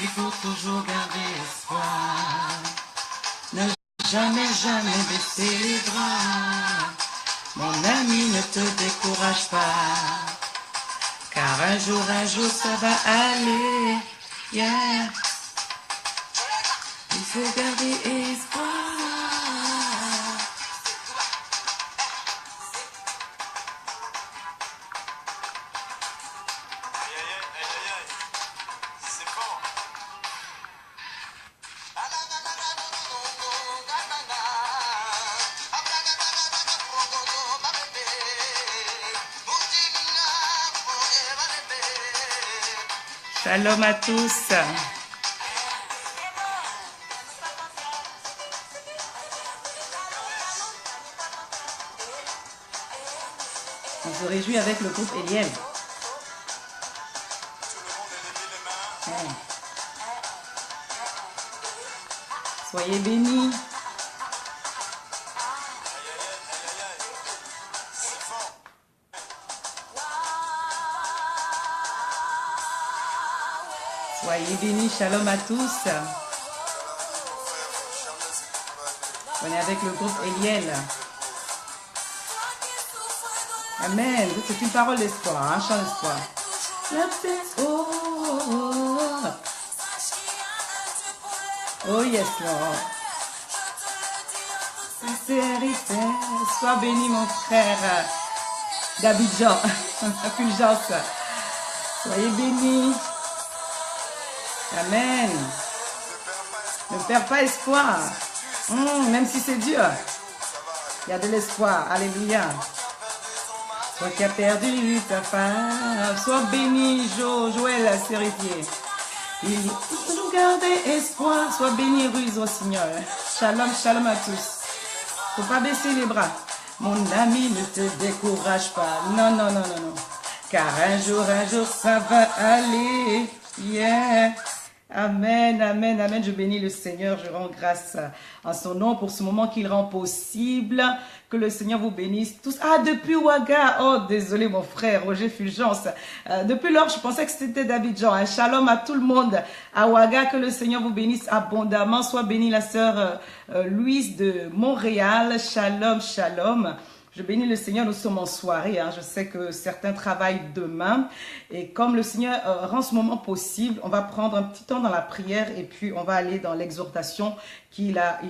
il faut toujours garder espoir. Ne jamais baisser les bras. Mon ami, ne te décourage pas. Car un jour, ça va aller. Yeah. Il faut garder espoir. Shalom à tous. On se réjouit avec le groupe Eliel. Soyez bénis. Soyez bénis, shalom à tous. On est avec le groupe Eliel. Amen. C'est une parole d'espoir, un chant d'espoir. Oh yes, Lord. Sincérité. Sois béni, mon frère d'Abidjan. Fulgence. Soyez bénis. Amen. Ne perds pas espoir. Même si c'est dur, il y a de l'espoir. Alléluia. Toi qui as perdu ta femme, sois béni, Joël Sérifier. Il faut toujours garder espoir. Sois béni, Ruse au Seigneur. Shalom, shalom à tous. Faut pas baisser les bras. Mon ami, ne te décourage pas. Non, non, non, non, non. Car un jour, ça va aller. Yeah. Amen, amen, amen. Je bénis le Seigneur, je rends grâce à son nom pour ce moment qu'il rend possible. Que le Seigneur vous bénisse tous. Ah, depuis Ouaga. Oh, désolé mon frère, Roger Fulgence. Depuis lors, je pensais que c'était d'Abidjan. Shalom à tout le monde à Ouaga. Que le Seigneur vous bénisse abondamment. Soit bénie la sœur Louise de Montréal. Shalom, shalom. Je bénis le Seigneur, nous sommes en soirée. Je sais que certains travaillent demain. Et comme le Seigneur rend ce moment possible, on va prendre un petit temps dans la prière et puis on va aller dans l'exhortation qu'il a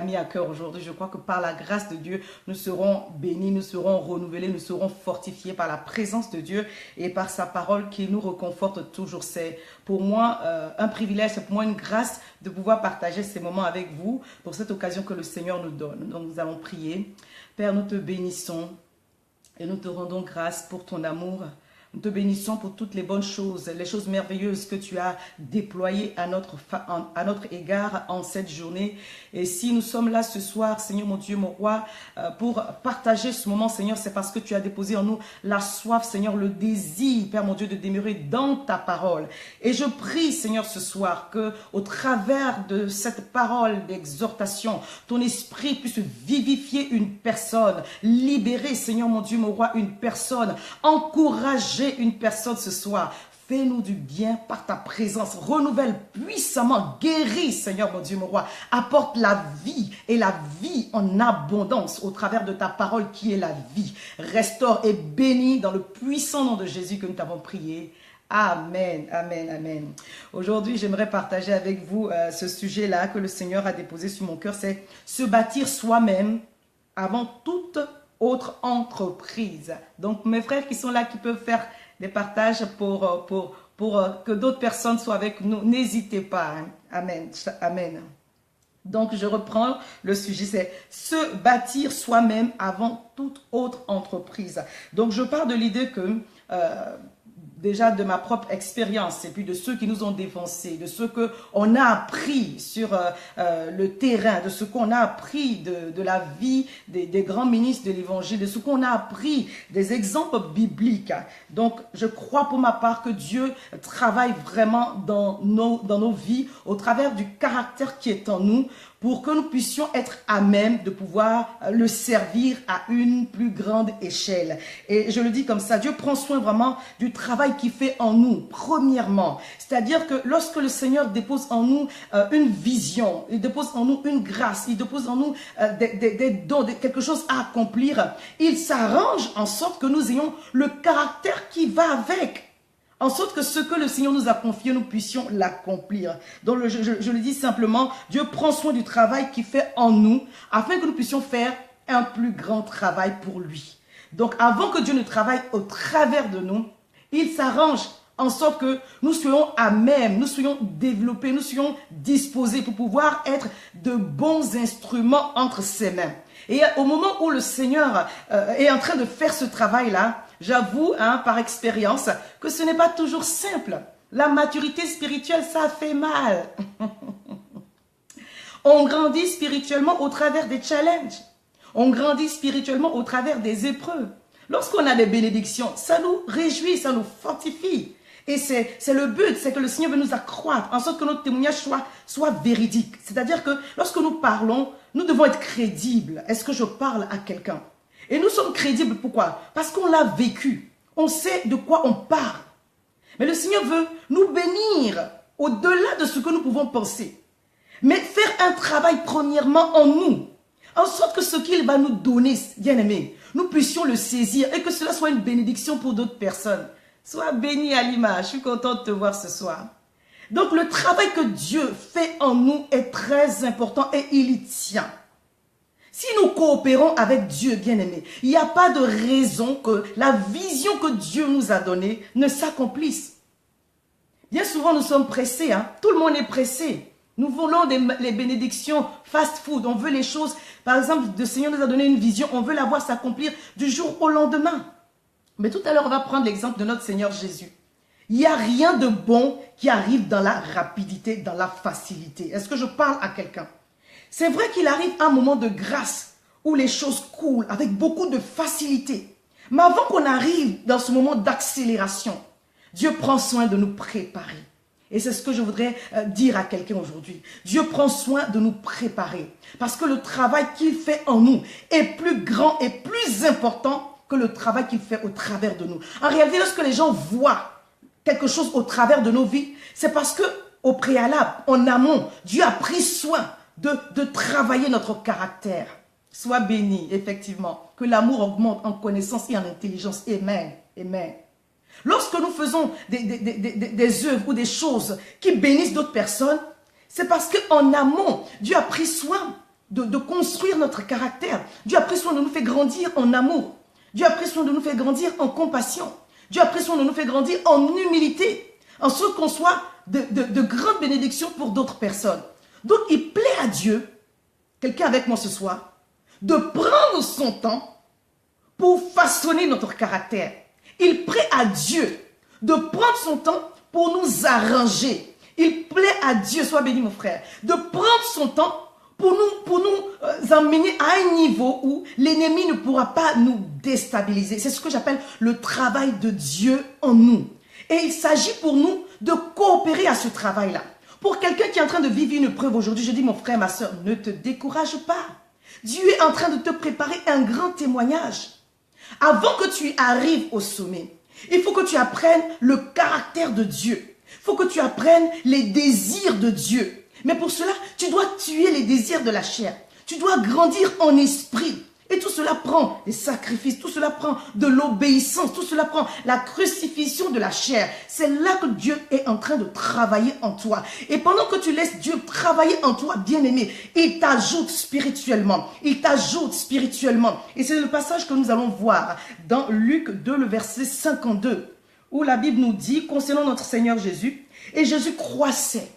mis à cœur aujourd'hui. Je crois que par la grâce de Dieu, nous serons bénis, nous serons renouvelés, nous serons fortifiés par la présence de Dieu et par sa parole qui nous reconforte toujours. C'est pour moi un privilège, c'est pour moi une grâce de pouvoir partager ces moments avec vous pour cette occasion que le Seigneur nous donne. Donc nous allons prier. Père, nous te bénissons et nous te rendons grâce pour ton amour. Nous te bénissons pour toutes les bonnes choses, les choses merveilleuses que tu as déployées à notre égard en cette journée. Et si nous sommes là ce soir, Seigneur mon Dieu, mon roi, pour partager ce moment, Seigneur, c'est parce que tu as déposé en nous la soif, Seigneur, le désir, Père mon Dieu, de demeurer dans ta parole. Et je prie, Seigneur, ce soir, que au travers de cette parole d'exhortation, ton esprit puisse vivifier une personne, libérer, Seigneur mon Dieu, mon roi, une personne, encourager une personne ce soir. Fais-nous du bien par ta présence. Renouvelle puissamment. Guéris, Seigneur mon Dieu, mon roi. Apporte la vie et la vie en abondance au travers de ta parole qui est la vie. Restaure et bénis dans le puissant nom de Jésus que nous t'avons prié. Amen, amen, amen. Aujourd'hui, j'aimerais partager avec vous ce sujet-là que le Seigneur a déposé sur mon cœur. C'est se bâtir soi-même avant toute autre entreprise. Donc, mes frères qui sont là, qui peuvent faire des partages pour que d'autres personnes soient avec nous, n'hésitez pas. Hein. Amen, amen. Donc, je reprends le sujet, c'est se bâtir soi-même avant toute autre entreprise. Donc, je pars de l'idée que déjà de ma propre expérience et puis de ceux qui nous ont défoncés, de ce qu'on a appris sur le terrain, de ce qu'on a appris de la vie des grands ministres de l'évangile, de ce qu'on a appris des exemples bibliques. Donc, je crois pour ma part que Dieu travaille vraiment dans nos vies au travers du caractère qui est en nous pour que nous puissions être à même de pouvoir le servir à une plus grande échelle. Et je le dis comme ça, Dieu prend soin vraiment du travail travail qu'il fait en nous, premièrement. C'est-à-dire que lorsque le Seigneur dépose en nous une vision, il dépose en nous une grâce, il dépose en nous des dons, quelque chose à accomplir, il s'arrange en sorte que nous ayons le caractère qui va avec. En sorte que ce que le Seigneur nous a confié, nous puissions l'accomplir. Donc, je le dis simplement, Dieu prend soin du travail qu'il fait en nous, afin que nous puissions faire un plus grand travail pour lui. Donc, avant que Dieu ne travaille au travers de nous, il s'arrange en sorte que nous soyons à même, nous soyons développés, nous soyons disposés pour pouvoir être de bons instruments entre ses mains. Et au moment où le Seigneur est en train de faire ce travail-là, j'avoue, par expérience, que ce n'est pas toujours simple. La maturité spirituelle, ça fait mal. On grandit spirituellement au travers des challenges. On grandit spirituellement au travers des épreuves. Lorsqu'on a des bénédictions, ça nous réjouit, ça nous fortifie. Et c'est le but, c'est que le Seigneur veut nous accroître, en sorte que notre témoignage soit véridique. C'est-à-dire que lorsque nous parlons, nous devons être crédibles. Est-ce que je parle à quelqu'un? Et nous sommes crédibles, pourquoi? Parce qu'on l'a vécu. On sait de quoi on parle. Mais le Seigneur veut nous bénir au-delà de ce que nous pouvons penser. Mais faire un travail premièrement en nous, en sorte que ce qu'il va nous donner, bien aimé, nous puissions le saisir et que cela soit une bénédiction pour d'autres personnes. Sois béni Alima, je suis contente de te voir ce soir. Donc le travail que Dieu fait en nous est très important et il y tient. Si nous coopérons avec Dieu, bien-aimé, il n'y a pas de raison que la vision que Dieu nous a donnée ne s'accomplisse. Bien souvent, nous sommes pressés, tout le monde est pressé. Nous voulons les bénédictions fast-food, on veut les choses. Par exemple, le Seigneur nous a donné une vision, on veut la voir s'accomplir du jour au lendemain. Mais tout à l'heure, on va prendre l'exemple de notre Seigneur Jésus. Il n'y a rien de bon qui arrive dans la rapidité, dans la facilité. Est-ce que je parle à quelqu'un? C'est vrai qu'il arrive un moment de grâce où les choses coulent avec beaucoup de facilité. Mais avant qu'on arrive dans ce moment d'accélération, Dieu prend soin de nous préparer. Et c'est ce que je voudrais dire à quelqu'un aujourd'hui. Dieu prend soin de nous préparer. Parce que le travail qu'il fait en nous est plus grand et plus important que le travail qu'il fait au travers de nous. En réalité, lorsque les gens voient quelque chose au travers de nos vies, c'est parce que au préalable, en amont, Dieu a pris soin de travailler notre caractère. Sois béni, effectivement. Que l'amour augmente en connaissance et en intelligence. Amen. Amen. Lorsque nous faisons des œuvres ou des choses qui bénissent d'autres personnes, c'est parce qu'en amont, Dieu a pris soin de construire notre caractère. Dieu a pris soin de nous faire grandir en amour. Dieu a pris soin de nous faire grandir en compassion. Dieu a pris soin de nous faire grandir en humilité. En sorte qu'on soit de grandes bénédictions pour d'autres personnes. Donc, il plaît à Dieu, quelqu'un avec moi ce soir, de prendre son temps pour façonner notre caractère. Il plaît à Dieu de prendre son temps pour nous arranger. Il plaît à Dieu, sois béni mon frère, de prendre son temps pour nous emmener à un niveau où l'ennemi ne pourra pas nous déstabiliser. C'est ce que j'appelle le travail de Dieu en nous. Et il s'agit pour nous de coopérer à ce travail-là. Pour quelqu'un qui est en train de vivre une épreuve aujourd'hui, je dis mon frère, ma soeur, ne te décourage pas. Dieu est en train de te préparer un grand témoignage. Avant que tu arrives au sommet, il faut que tu apprennes le caractère de Dieu. Il faut que tu apprennes les désirs de Dieu. Mais pour cela, tu dois tuer les désirs de la chair. Tu dois grandir en esprit. Et tout cela prend des sacrifices, tout cela prend de l'obéissance, tout cela prend la crucifixion de la chair. C'est là que Dieu est en train de travailler en toi. Et pendant que tu laisses Dieu travailler en toi, bien-aimé, il t'ajoute spirituellement. Il t'ajoute spirituellement. Et c'est le passage que nous allons voir dans Luc 2, le verset 52, où la Bible nous dit, concernant notre Seigneur Jésus, et Jésus croissait.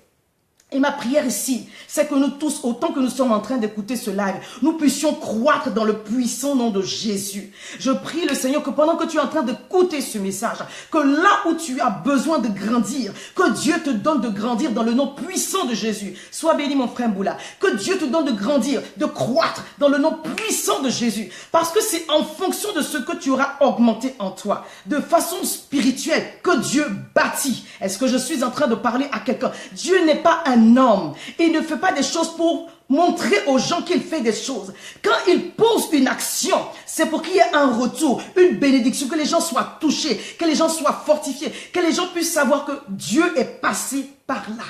Et ma prière ici, c'est que nous tous, autant que nous sommes en train d'écouter ce live, nous puissions croître dans le puissant nom de Jésus. Je prie le Seigneur que pendant que tu es en train d'écouter ce message, que là où tu as besoin de grandir, que Dieu te donne de grandir dans le nom puissant de Jésus. Sois béni mon frère Mboula. Que Dieu te donne de grandir, de croître dans le nom puissant de Jésus. Parce que c'est en fonction de ce que tu auras augmenté en toi, de façon spirituelle, que Dieu bâtit. Est-ce que je suis en train de parler à quelqu'un? Dieu n'est pas un homme. Il ne fait pas des choses pour montrer aux gens qu'il fait des choses. Quand il pose une action, c'est pour qu'il y ait un retour, une bénédiction, que les gens soient touchés, que les gens soient fortifiés, que les gens puissent savoir que Dieu est passé par là.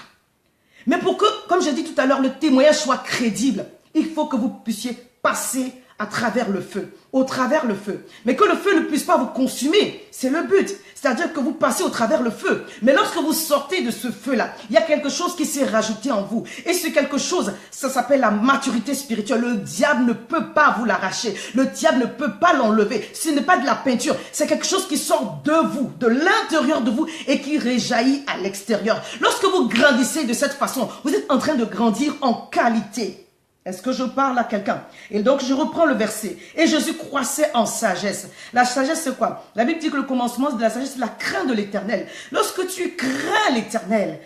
Mais pour que, comme j'ai dit tout à l'heure, le témoignage soit crédible, il faut que vous puissiez passer à travers le feu, au travers le feu. Mais que le feu ne puisse pas vous consumer, c'est le but. C'est-à-dire que vous passez au travers le feu. Mais lorsque vous sortez de ce feu-là, il y a quelque chose qui s'est rajouté en vous. Et ce quelque chose, ça s'appelle la maturité spirituelle. Le diable ne peut pas vous l'arracher. Le diable ne peut pas l'enlever. Ce n'est pas de la peinture. C'est quelque chose qui sort de vous, de l'intérieur de vous et qui réjaillit à l'extérieur. Lorsque vous grandissez de cette façon, vous êtes en train de grandir en qualité. Est-ce que je parle à quelqu'un? Et donc, je reprends le verset. Et Jésus croissait en sagesse. La sagesse, c'est quoi? La Bible dit que le commencement de la sagesse, c'est la crainte de l'Éternel. Lorsque tu crains l'Éternel,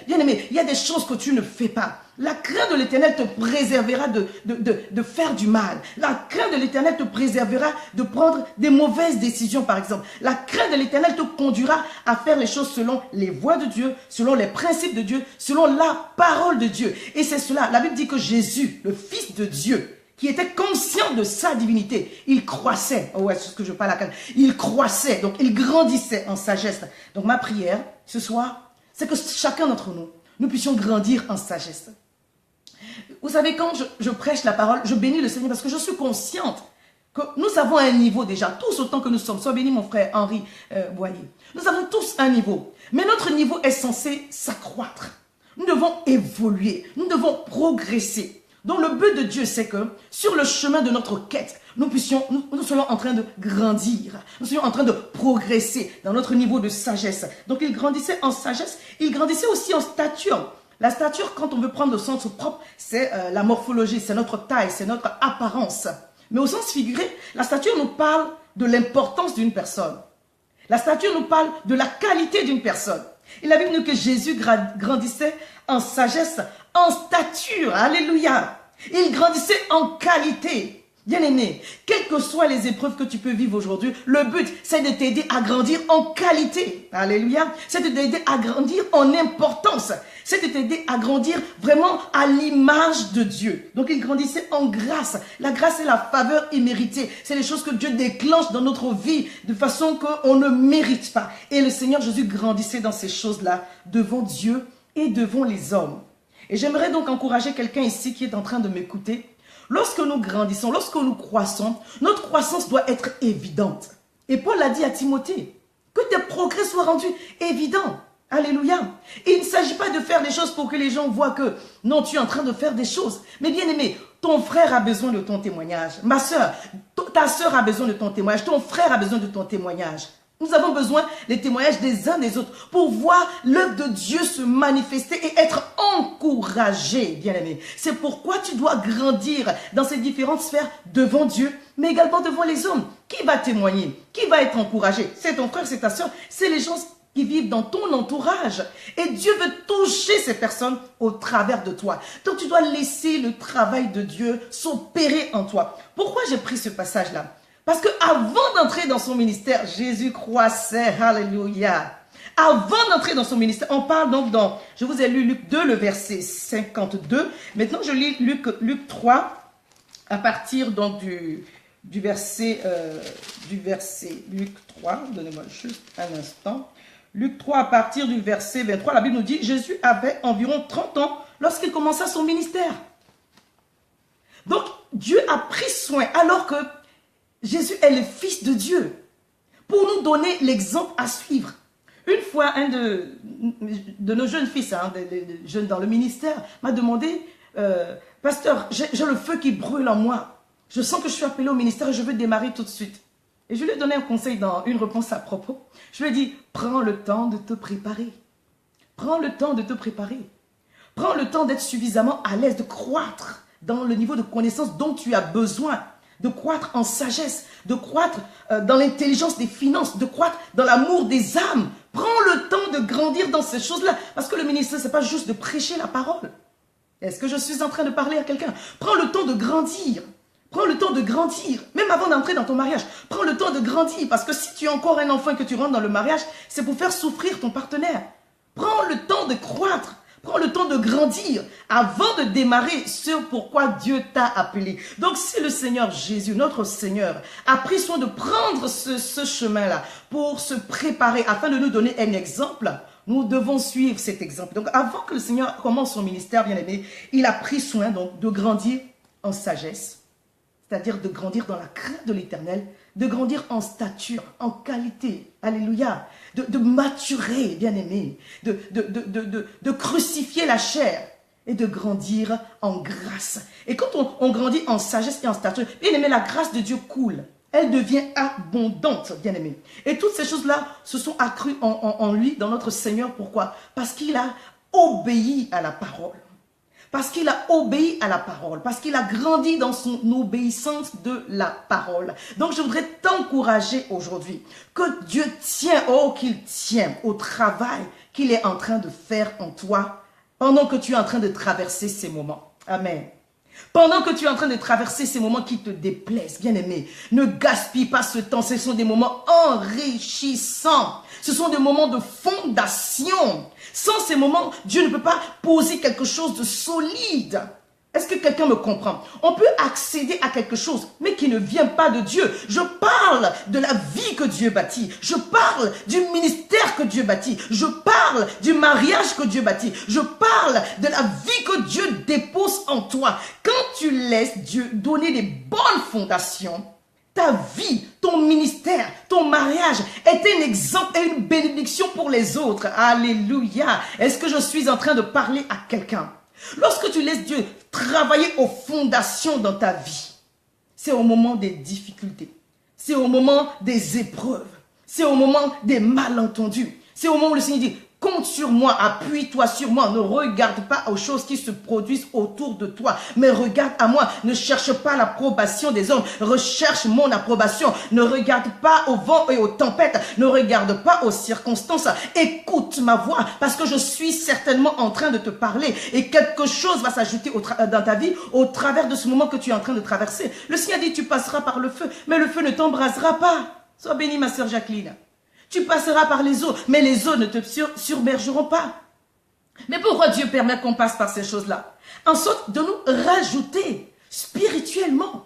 bien aimé, il y a des choses que tu ne fais pas. La crainte de l'Éternel te préservera de faire du mal. La crainte de l'Éternel te préservera de prendre des mauvaises décisions, par exemple. La crainte de l'Éternel te conduira à faire les choses selon les voies de Dieu, selon les principes de Dieu, selon la parole de Dieu. Et c'est cela. La Bible dit que Jésus, le Fils de Dieu, qui était conscient de sa divinité, il croissait. Oh ouais, c'est ce que je parle à quelqu'un. Il croissait, donc il grandissait en sagesse. Donc ma prière, ce soir, c'est que chacun d'entre nous, nous puissions grandir en sagesse. Vous savez, quand je prêche la parole, je bénis le Seigneur parce que je suis consciente que nous avons un niveau déjà, tous autant que nous sommes. Sois béni mon frère Henri Boyer. Nous avons tous un niveau, mais notre niveau est censé s'accroître. Nous devons évoluer, nous devons progresser. Donc le but de Dieu, c'est que sur le chemin de notre quête, nous soyons en train de grandir, nous soyons en train de progresser dans notre niveau de sagesse. Donc il grandissait en sagesse, il grandissait aussi en stature. La stature, quand on veut prendre le sens propre, c'est la morphologie, c'est notre taille, c'est notre apparence. Mais au sens figuré, la stature nous parle de l'importance d'une personne. La stature nous parle de la qualité d'une personne. Il a vu que Jésus grandissait en sagesse, en stature. Alléluia. Il grandissait en qualité. Bien aimé, quelles que soient les épreuves que tu peux vivre aujourd'hui, le but, c'est de t'aider à grandir en qualité. Alléluia. C'est de t'aider à grandir en importance. C'est de t'aider à grandir vraiment à l'image de Dieu. Donc, il grandissait en grâce. La grâce est la faveur imméritée. C'est les choses que Dieu déclenche dans notre vie de façon qu'on ne mérite pas. Et le Seigneur Jésus grandissait dans ces choses-là devant Dieu et devant les hommes. Et j'aimerais donc encourager quelqu'un ici qui est en train de m'écouter. Lorsque nous grandissons, lorsque nous croissons, notre croissance doit être évidente. Et Paul a dit à Timothée, que tes progrès soient rendus évidents. Alléluia. Il ne s'agit pas de faire des choses pour que les gens voient que non, tu es en train de faire des choses. Mais bien aimé, ton frère a besoin de ton témoignage. Ma soeur, ta soeur a besoin de ton témoignage. Ton frère a besoin de ton témoignage. Nous avons besoin des témoignages des uns des autres pour voir l'œuvre de Dieu se manifester et être encouragé, bien-aimé. C'est pourquoi tu dois grandir dans ces différentes sphères devant Dieu, mais également devant les hommes. Qui va témoigner? Qui va être encouragé? C'est ton frère, c'est ta soeur, c'est les gens qui vivent dans ton entourage. Et Dieu veut toucher ces personnes au travers de toi. Donc tu dois laisser le travail de Dieu s'opérer en toi. Pourquoi j'ai pris ce passage-là? Parce qu'avant d'entrer dans son ministère, Jésus croissait. Alléluia. Avant d'entrer dans son ministère, on parle donc dans, je vous ai lu Luc 2, le verset 52. Maintenant, je lis Luc 3, à partir donc du verset Luc 3. Donnez-moi juste un instant. Luc 3, à partir du verset 23, la Bible nous dit, Jésus avait environ 30 ans lorsqu'il commença son ministère. Donc, Dieu a pris soin, alors que Jésus est le Fils de Dieu, pour nous donner l'exemple à suivre. Une fois, un de nos jeunes fils, des jeunes dans le ministère, m'a demandé, pasteur, j'ai le feu qui brûle en moi. Je sens que je suis appelé au ministère et je veux démarrer tout de suite. Et je lui ai donné un conseil dans une réponse à propos. Je lui ai dit, prends le temps de te préparer. Prends le temps de te préparer. Prends le temps d'être suffisamment à l'aise, de croître dans le niveau de connaissance dont tu as besoin. De croître en sagesse, de croître dans l'intelligence des finances, de croître dans l'amour des âmes. Prends le temps de grandir dans ces choses-là. Parce que le ministère, ce n'est pas juste de prêcher la parole. Est-ce que je suis en train de parler à quelqu'un? Prends le temps de grandir. Prends le temps de grandir. Même avant d'entrer dans ton mariage, prends le temps de grandir. Parce que si tu as encore un enfant et que tu rentres dans le mariage, c'est pour faire souffrir ton partenaire. Prends le temps de croître. Prends le temps de grandir avant de démarrer ce pourquoi Dieu t'a appelé. Donc si le Seigneur Jésus, notre Seigneur, a pris soin de prendre ce chemin-là pour se préparer afin de nous donner un exemple, nous devons suivre cet exemple. Donc avant que le Seigneur commence son ministère, bien aimé, il a pris soin donc de grandir en sagesse, c'est-à-dire de grandir dans la crainte de l'Éternel, de grandir en stature, en qualité, alléluia, de maturer, bien-aimé, de crucifier la chair et de grandir en grâce. Et quand on grandit en sagesse et en stature, bien-aimé, la grâce de Dieu coule, elle devient abondante, bien-aimé. Et toutes ces choses-là se sont accrues en lui, dans notre Seigneur. Pourquoi? Parce qu'il a obéi à la parole. Parce qu'il a obéi à la parole, parce qu'il a grandi dans son obéissance de la parole. Donc je voudrais t'encourager aujourd'hui que Dieu tient, qu'il tient au travail qu'il est en train de faire en toi pendant que tu es en train de traverser ces moments. Amen. Pendant que tu es en train de traverser ces moments qui te déplaisent, bien-aimé, ne gaspille pas ce temps. Ce sont des moments enrichissants. Ce sont des moments de fondation. Sans ces moments, Dieu ne peut pas poser quelque chose de solide. Est-ce que quelqu'un me comprend? On peut accéder à quelque chose, mais qui ne vient pas de Dieu. Je parle de la vie que Dieu bâtit. Je parle du ministère que Dieu bâtit. Je parle du mariage que Dieu bâtit. Je parle de la vie que Dieu dépose en toi. Quand tu laisses Dieu donner des bonnes fondations, ta vie, ton ministère, ton mariage est un exemple et une bénédiction pour les autres. Alléluia. Est-ce que je suis en train de parler à quelqu'un? Lorsque tu laisses Dieu travailler aux fondations dans ta vie, c'est au moment des difficultés, c'est au moment des épreuves, c'est au moment des malentendus, c'est au moment où le Seigneur dit, compte sur moi, appuie-toi sur moi, ne regarde pas aux choses qui se produisent autour de toi, mais regarde à moi, ne cherche pas l'approbation des hommes, recherche mon approbation, ne regarde pas au vent et aux tempêtes, ne regarde pas aux circonstances, écoute ma voix, parce que je suis certainement en train de te parler, et quelque chose va s'ajouter dans ta vie, au travers de ce moment que tu es en train de traverser. Le Seigneur dit, tu passeras par le feu, mais le feu ne t'embrasera pas. Sois bénie ma sœur Jacqueline. Tu passeras par les eaux, mais les eaux ne te submergeront pas. Mais pourquoi Dieu permet qu'on passe par ces choses-là? En sorte de nous rajouter spirituellement.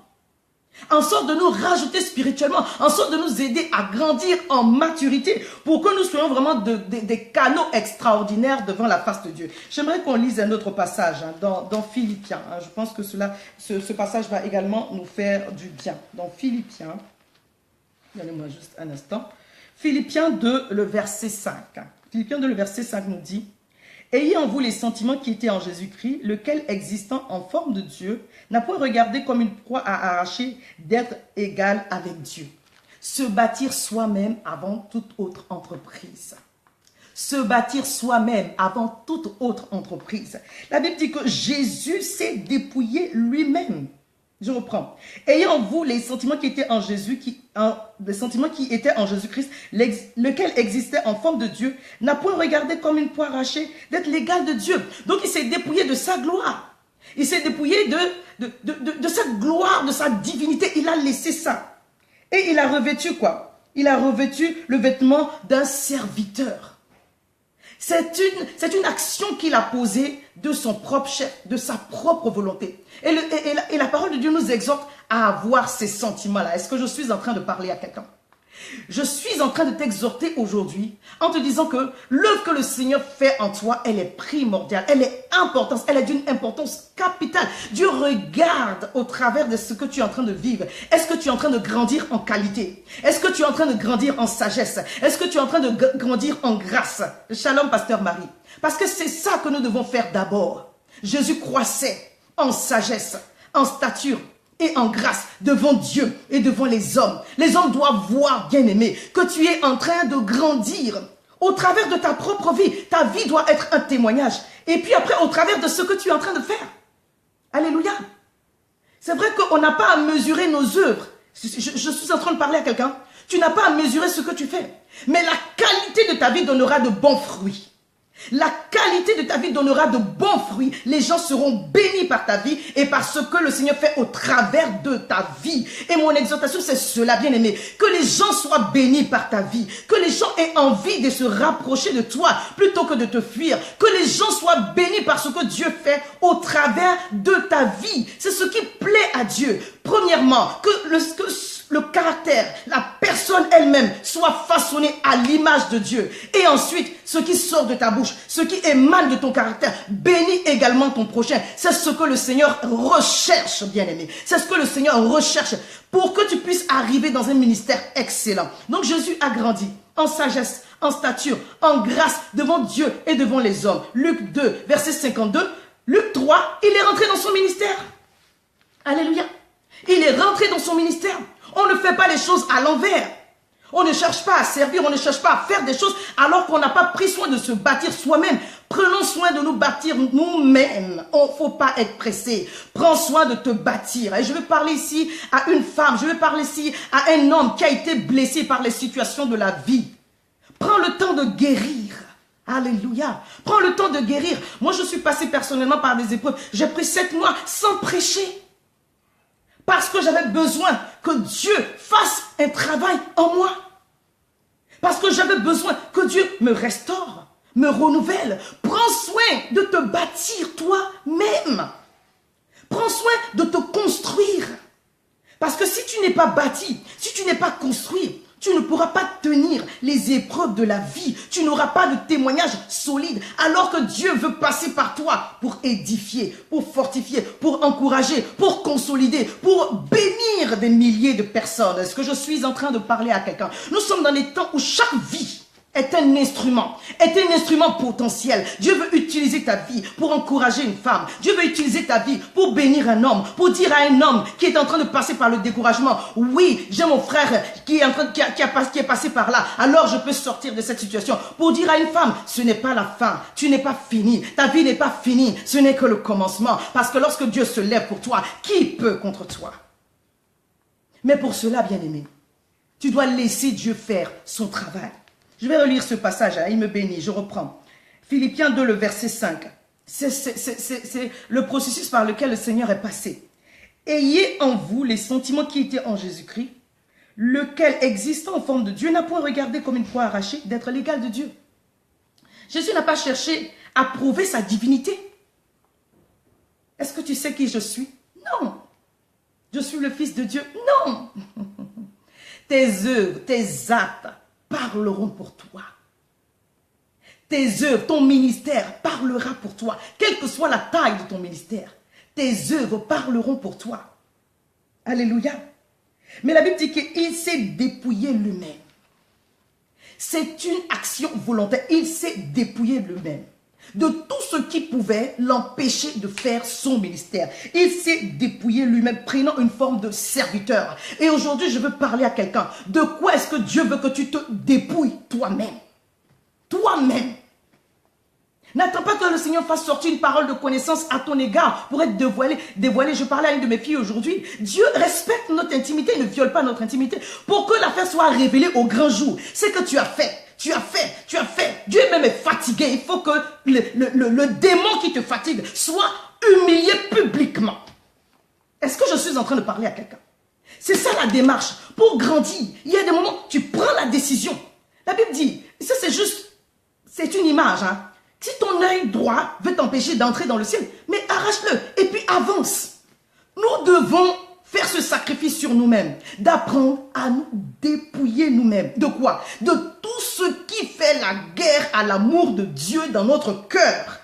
En sorte de nous rajouter spirituellement. En sorte de nous aider à grandir en maturité. Pour que nous soyons vraiment des canaux extraordinaires devant la face de Dieu. J'aimerais qu'on lise un autre passage dans Philippiens. Je pense que ce passage va également nous faire du bien. Dans Philippiens, donnez-moi juste un instant. Philippiens 2, le verset 5. Philippiens 2, le verset 5 nous dit « Ayez en vous les sentiments qui étaient en Jésus-Christ, lequel, existant en forme de Dieu, n'a point regardé comme une proie à arracher d'être égal avec Dieu. Se bâtir soi-même avant toute autre entreprise. » Se bâtir soi-même avant toute autre entreprise. La Bible dit que Jésus s'est dépouillé lui-même. Je reprends. Ayant en vous les sentiments qui étaient en Jésus-Christ, lequel existait en forme de Dieu, n'a point regardé comme une proie arrachée d'être l'égal de Dieu. Donc il s'est dépouillé de sa gloire. Il s'est dépouillé de sa gloire, de sa divinité. Il a laissé ça. Et il a revêtu quoi? Il a revêtu le vêtement d'un serviteur. C'est une action qu'il a posée de son propre chef, de sa propre volonté. Et la parole de Dieu nous exhorte à avoir ces sentiments-là. Est-ce que je suis en train de parler à quelqu'un? Je suis en train de t'exhorter aujourd'hui en te disant que l'œuvre que le Seigneur fait en toi, elle est primordiale, elle est importante, elle est d'une importance capitale. Dieu regarde au travers de ce que tu es en train de vivre. Est-ce que tu es en train de grandir en qualité? Est-ce que tu es en train de grandir en sagesse? Est-ce que tu es en train de grandir en grâce? Shalom, pasteur Marie. Parce que c'est ça que nous devons faire d'abord. Jésus croissait en sagesse, en stature et en grâce devant Dieu et devant les hommes. Les hommes doivent voir, bien-aimé, que tu es en train de grandir au travers de ta propre vie. Ta vie doit être un témoignage. Et puis après, au travers de ce que tu es en train de faire. Alléluia. C'est vrai qu'on n'a pas à mesurer nos œuvres. Je suis en train de parler à quelqu'un. Tu n'as pas à mesurer ce que tu fais. Mais la qualité de ta vie donnera de bons fruits. La qualité de ta vie donnera de bons fruits. Les gens seront bénis par ta vie et par ce que le Seigneur fait au travers de ta vie. Et mon exhortation, c'est cela, bien-aimé. Que les gens soient bénis par ta vie. Que les gens aient envie de se rapprocher de toi plutôt que de te fuir. Que les gens soient béni par ce que Dieu fait au travers de ta vie. C'est ce qui plaît à Dieu. Premièrement, que le caractère, la personne elle-même soit façonnée à l'image de Dieu. Et ensuite, ce qui sort de ta bouche, ce qui émane de ton caractère, bénit également ton prochain. C'est ce que le Seigneur recherche, bien-aimé. C'est ce que le Seigneur recherche pour que tu puisses arriver dans un ministère excellent. Donc Jésus a grandi en sagesse, en stature, en grâce devant Dieu et devant les hommes. Luc 2, verset 52. Luc 3, il est rentré dans son ministère. Alléluia. Il est rentré dans son ministère. On ne fait pas les choses à l'envers. On ne cherche pas à servir, on ne cherche pas à faire des choses alors qu'on n'a pas pris soin de se bâtir soi-même. Prenons soin de nous bâtir nous-mêmes. Il ne faut pas être pressé. Prends soin de te bâtir. Et je vais parler ici à une femme, je vais parler ici à un homme qui a été blessé par les situations de la vie. Prends le temps de guérir. Alléluia. Prends le temps de guérir. Moi, je suis passé personnellement par des épreuves. J'ai pris 7 mois sans prêcher. Parce que j'avais besoin que Dieu fasse un travail en moi. Parce que j'avais besoin que Dieu me restaure, me renouvelle. Prends soin de te bâtir toi-même. Prends soin de te construire. Parce que si tu n'es pas bâti, si tu n'es pas construit, tu ne pourras pas tenir les épreuves de la vie. Tu n'auras pas de témoignage solide. Alors que Dieu veut passer par toi pour édifier, pour fortifier, pour encourager, pour consolider, pour bénir des milliers de personnes. Est-ce que je suis en train de parler à quelqu'un? Nous sommes dans les temps où chaque vie est un instrument potentiel. Dieu veut utiliser ta vie pour encourager une femme. Dieu veut utiliser ta vie pour bénir un homme, pour dire à un homme qui est en train de passer par le découragement, oui, j'ai mon frère qui est passé par là, alors je peux sortir de cette situation. Pour dire à une femme, ce n'est pas la fin, tu n'es pas fini, ta vie n'est pas finie, ce n'est que le commencement. Parce que lorsque Dieu se lève pour toi, qui peut contre toi? Mais pour cela, bien-aimé, tu dois laisser Dieu faire son travail. Je vais relire ce passage, hein, il me bénit, je reprends. Philippiens 2, le verset 5. C'est le processus par lequel le Seigneur est passé. Ayez en vous les sentiments qui étaient en Jésus-Christ, lequel, existant en forme de Dieu, n'a point regardé comme une proie arrachée d'être l'égal de Dieu. Jésus n'a pas cherché à prouver sa divinité. Est-ce que tu sais qui je suis? Non. Je suis le Fils de Dieu? Non. Tes œuvres, tes actes parleront pour toi. Tes œuvres, ton ministère parlera pour toi. Quelle que soit la taille de ton ministère, tes œuvres parleront pour toi. Alléluia. Mais la Bible dit qu'il s'est dépouillé lui-même. C'est une action volontaire. Il s'est dépouillé lui-même de tout ce qui pouvait l'empêcher de faire son ministère. Il s'est dépouillé lui-même, prenant une forme de serviteur. Et aujourd'hui, je veux parler à quelqu'un. De quoi est-ce que Dieu veut que tu te dépouilles toi-même? Toi-même. N'attends pas que le Seigneur fasse sortir une parole de connaissance à ton égard pour être dévoilé. Je parlais à une de mes filles aujourd'hui. Dieu respecte notre intimité, il ne viole pas notre intimité. Pour que l'affaire soit révélée au grand jour, c'est que tu as fait. Tu as fait. Dieu même est fatigué. Il faut que le démon qui te fatigue soit humilié publiquement. Est-ce que je suis en train de parler à quelqu'un? C'est ça la démarche. Pour grandir, il y a des moments où tu prends la décision. La Bible dit, ça c'est juste, c'est une image. Hein. Si ton œil droit veut t'empêcher d'entrer dans le ciel, mais arrache-le et puis avance. Nous devons faire ce sacrifice sur nous-mêmes, d'apprendre à nous dépouiller nous-mêmes. De quoi? De tout ce qui fait la guerre à l'amour de Dieu dans notre cœur.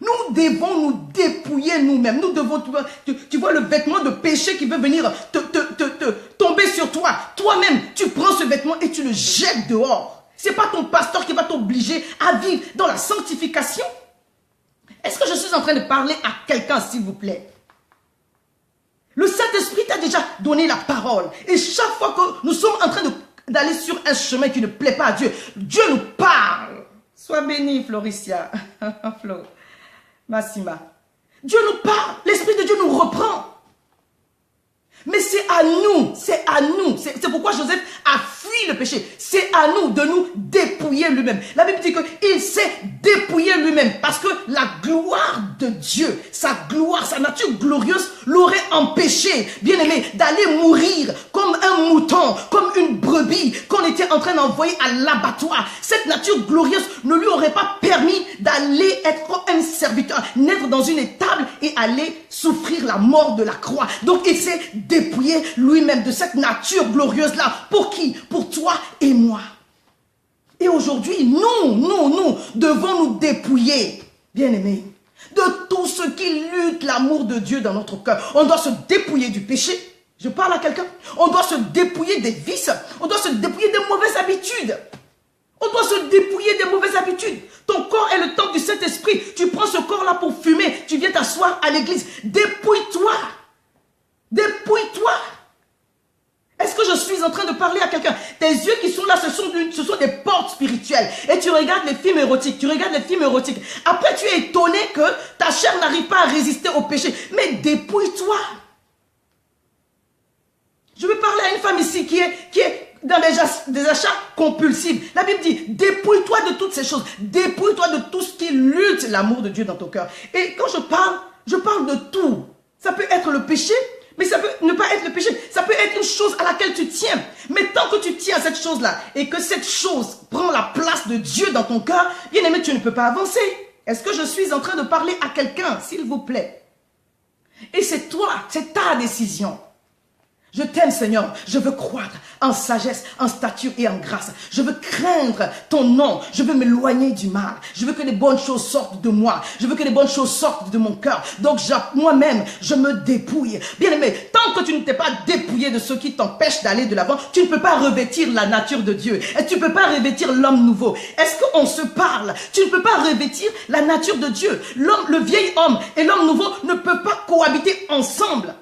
Nous devons nous dépouiller nous-mêmes. Nous devons, tu vois le vêtement de péché qui veut venir tomber sur toi. Toi-même, tu prends ce vêtement et tu le jettes dehors. Ce n'est pas ton pasteur qui va t'obliger à vivre dans la sanctification. Est-ce que je suis en train de parler à quelqu'un, s'il vous plaît? Le Saint-Esprit t'a déjà donné la parole. Et chaque fois que nous sommes en train d'aller sur un chemin qui ne plaît pas à Dieu, Dieu nous parle. Sois béni, Floricia. Flo. Massima. Dieu nous parle. L'Esprit de Dieu nous reprend. Mais c'est à nous, c'est à nous. C'est pourquoi Joseph a fui le péché. C'est à nous de nous dépouiller lui-même. La Bible dit qu'il s'est dépouillé lui-même parce que la gloire de Dieu, sa gloire, sa nature glorieuse l'aurait empêché, bien aimé, d'aller mourir comme un mouton, comme une brebis qu'on était en train d'envoyer à l'abattoir. Cette nature glorieuse ne lui aurait pas permis d'aller être comme un serviteur, naître dans une étable et aller souffrir la mort de la croix. Donc il s'est dépouillé lui-même de cette nature glorieuse-là. Pour qui? Pour toi et moi. Et aujourd'hui, nous devons nous dépouiller, bien-aimés, de tout ce qui lutte l'amour de Dieu dans notre cœur. On doit se dépouiller du péché. Je parle à quelqu'un. On doit se dépouiller des vices. On doit se dépouiller des mauvaises habitudes. On doit se dépouiller des mauvaises habitudes. Ton corps est le temple du Saint-Esprit. Tu prends ce corps-là pour fumer. Tu viens t'asseoir à l'église. Dépouille-toi. Dépouille-toi. Est-ce que je suis en train de parler à quelqu'un? Tes yeux qui sont là, ce sont des portes spirituelles. Et tu regardes les films érotiques. Après, tu es étonné que ta chair n'arrive pas à résister au péché. Mais dépouille-toi. Je veux parler à une femme ici qui est dans des achats compulsifs. La Bible dit, dépouille-toi de toutes ces choses. Dépouille-toi de tout ce qui lutte l'amour de Dieu dans ton cœur. Et quand je parle de tout. Ça peut être le péché, mais ça peut ne pas être le péché. Ça peut être une chose à laquelle tu tiens. Mais tant que tu tiens à cette chose-là et que cette chose prend la place de Dieu dans ton cœur, bien aimé, tu ne peux pas avancer. Est-ce que je suis en train de parler à quelqu'un, s'il vous plaît? Et c'est toi, c'est ta décision. Je t'aime, Seigneur. Je veux croître en sagesse, en stature et en grâce. Je veux craindre ton nom. Je veux m'éloigner du mal. Je veux que les bonnes choses sortent de moi. Je veux que les bonnes choses sortent de mon cœur. Donc, moi-même, je me dépouille. Bien aimé, tant que tu ne t'es pas dépouillé de ce qui t'empêche d'aller de l'avant, tu ne peux pas revêtir la nature de Dieu. Et tu ne peux pas revêtir l'homme nouveau. Est-ce qu'on se parle? Tu ne peux pas revêtir la nature de Dieu. Le vieil homme et l'homme nouveau ne peuvent pas cohabiter ensemble.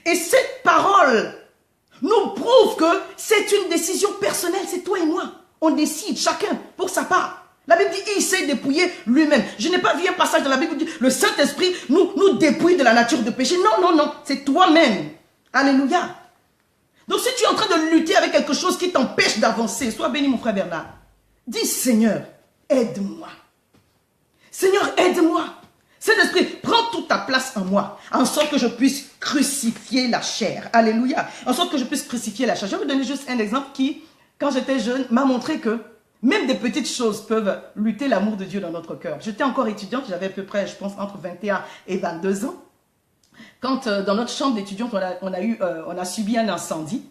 Et cette parole nous prouve que c'est une décision personnelle, c'est toi et moi. On décide chacun pour sa part. La Bible dit, il s'est dépouillé lui-même. Je n'ai pas vu un passage dans la Bible où dit, le Saint-Esprit nous dépouille de la nature de péché. Non, c'est toi-même. Alléluia. Donc si tu es en train de lutter avec quelque chose qui t'empêche d'avancer, sois béni mon frère Bernard. Dis, Seigneur, aide-moi. Seigneur, aide-moi. Saint-Esprit, prends toute ta place en moi, en sorte que je puisse crucifier la chair. Alléluia. En sorte que je puisse crucifier la chair. Je vais vous donner juste un exemple qui, quand j'étais jeune, m'a montré que même des petites choses peuvent lutter l'amour de Dieu dans notre cœur. J'étais encore étudiante, j'avais à peu près, je pense, entre 21 et 22 ans. Quand dans notre chambre d'étudiante, on a subi un incendie.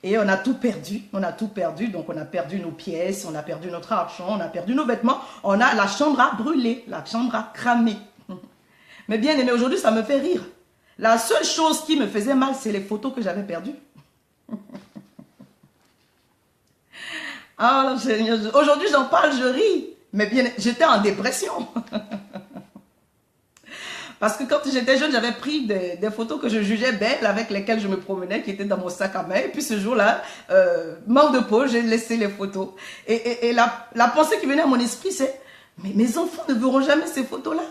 Et on a tout perdu, donc on a perdu nos pièces, on a perdu notre argent, on a perdu nos vêtements, la chambre a brûlé, la chambre a cramé. Mais bien aimé, aujourd'hui, ça me fait rire. La seule chose qui me faisait mal, c'est les photos que j'avais perdues. Ah, Seigneur, aujourd'hui, j'en parle, je ris. Mais bien, j'étais en dépression. Parce que quand j'étais jeune, j'avais pris des photos que je jugeais belles, avec lesquelles je me promenais, qui étaient dans mon sac à main. Et puis ce jour-là, manque de peau, j'ai laissé les photos. Et la pensée qui venait à mon esprit, c'est, mais mes enfants ne verront jamais ces photos-là.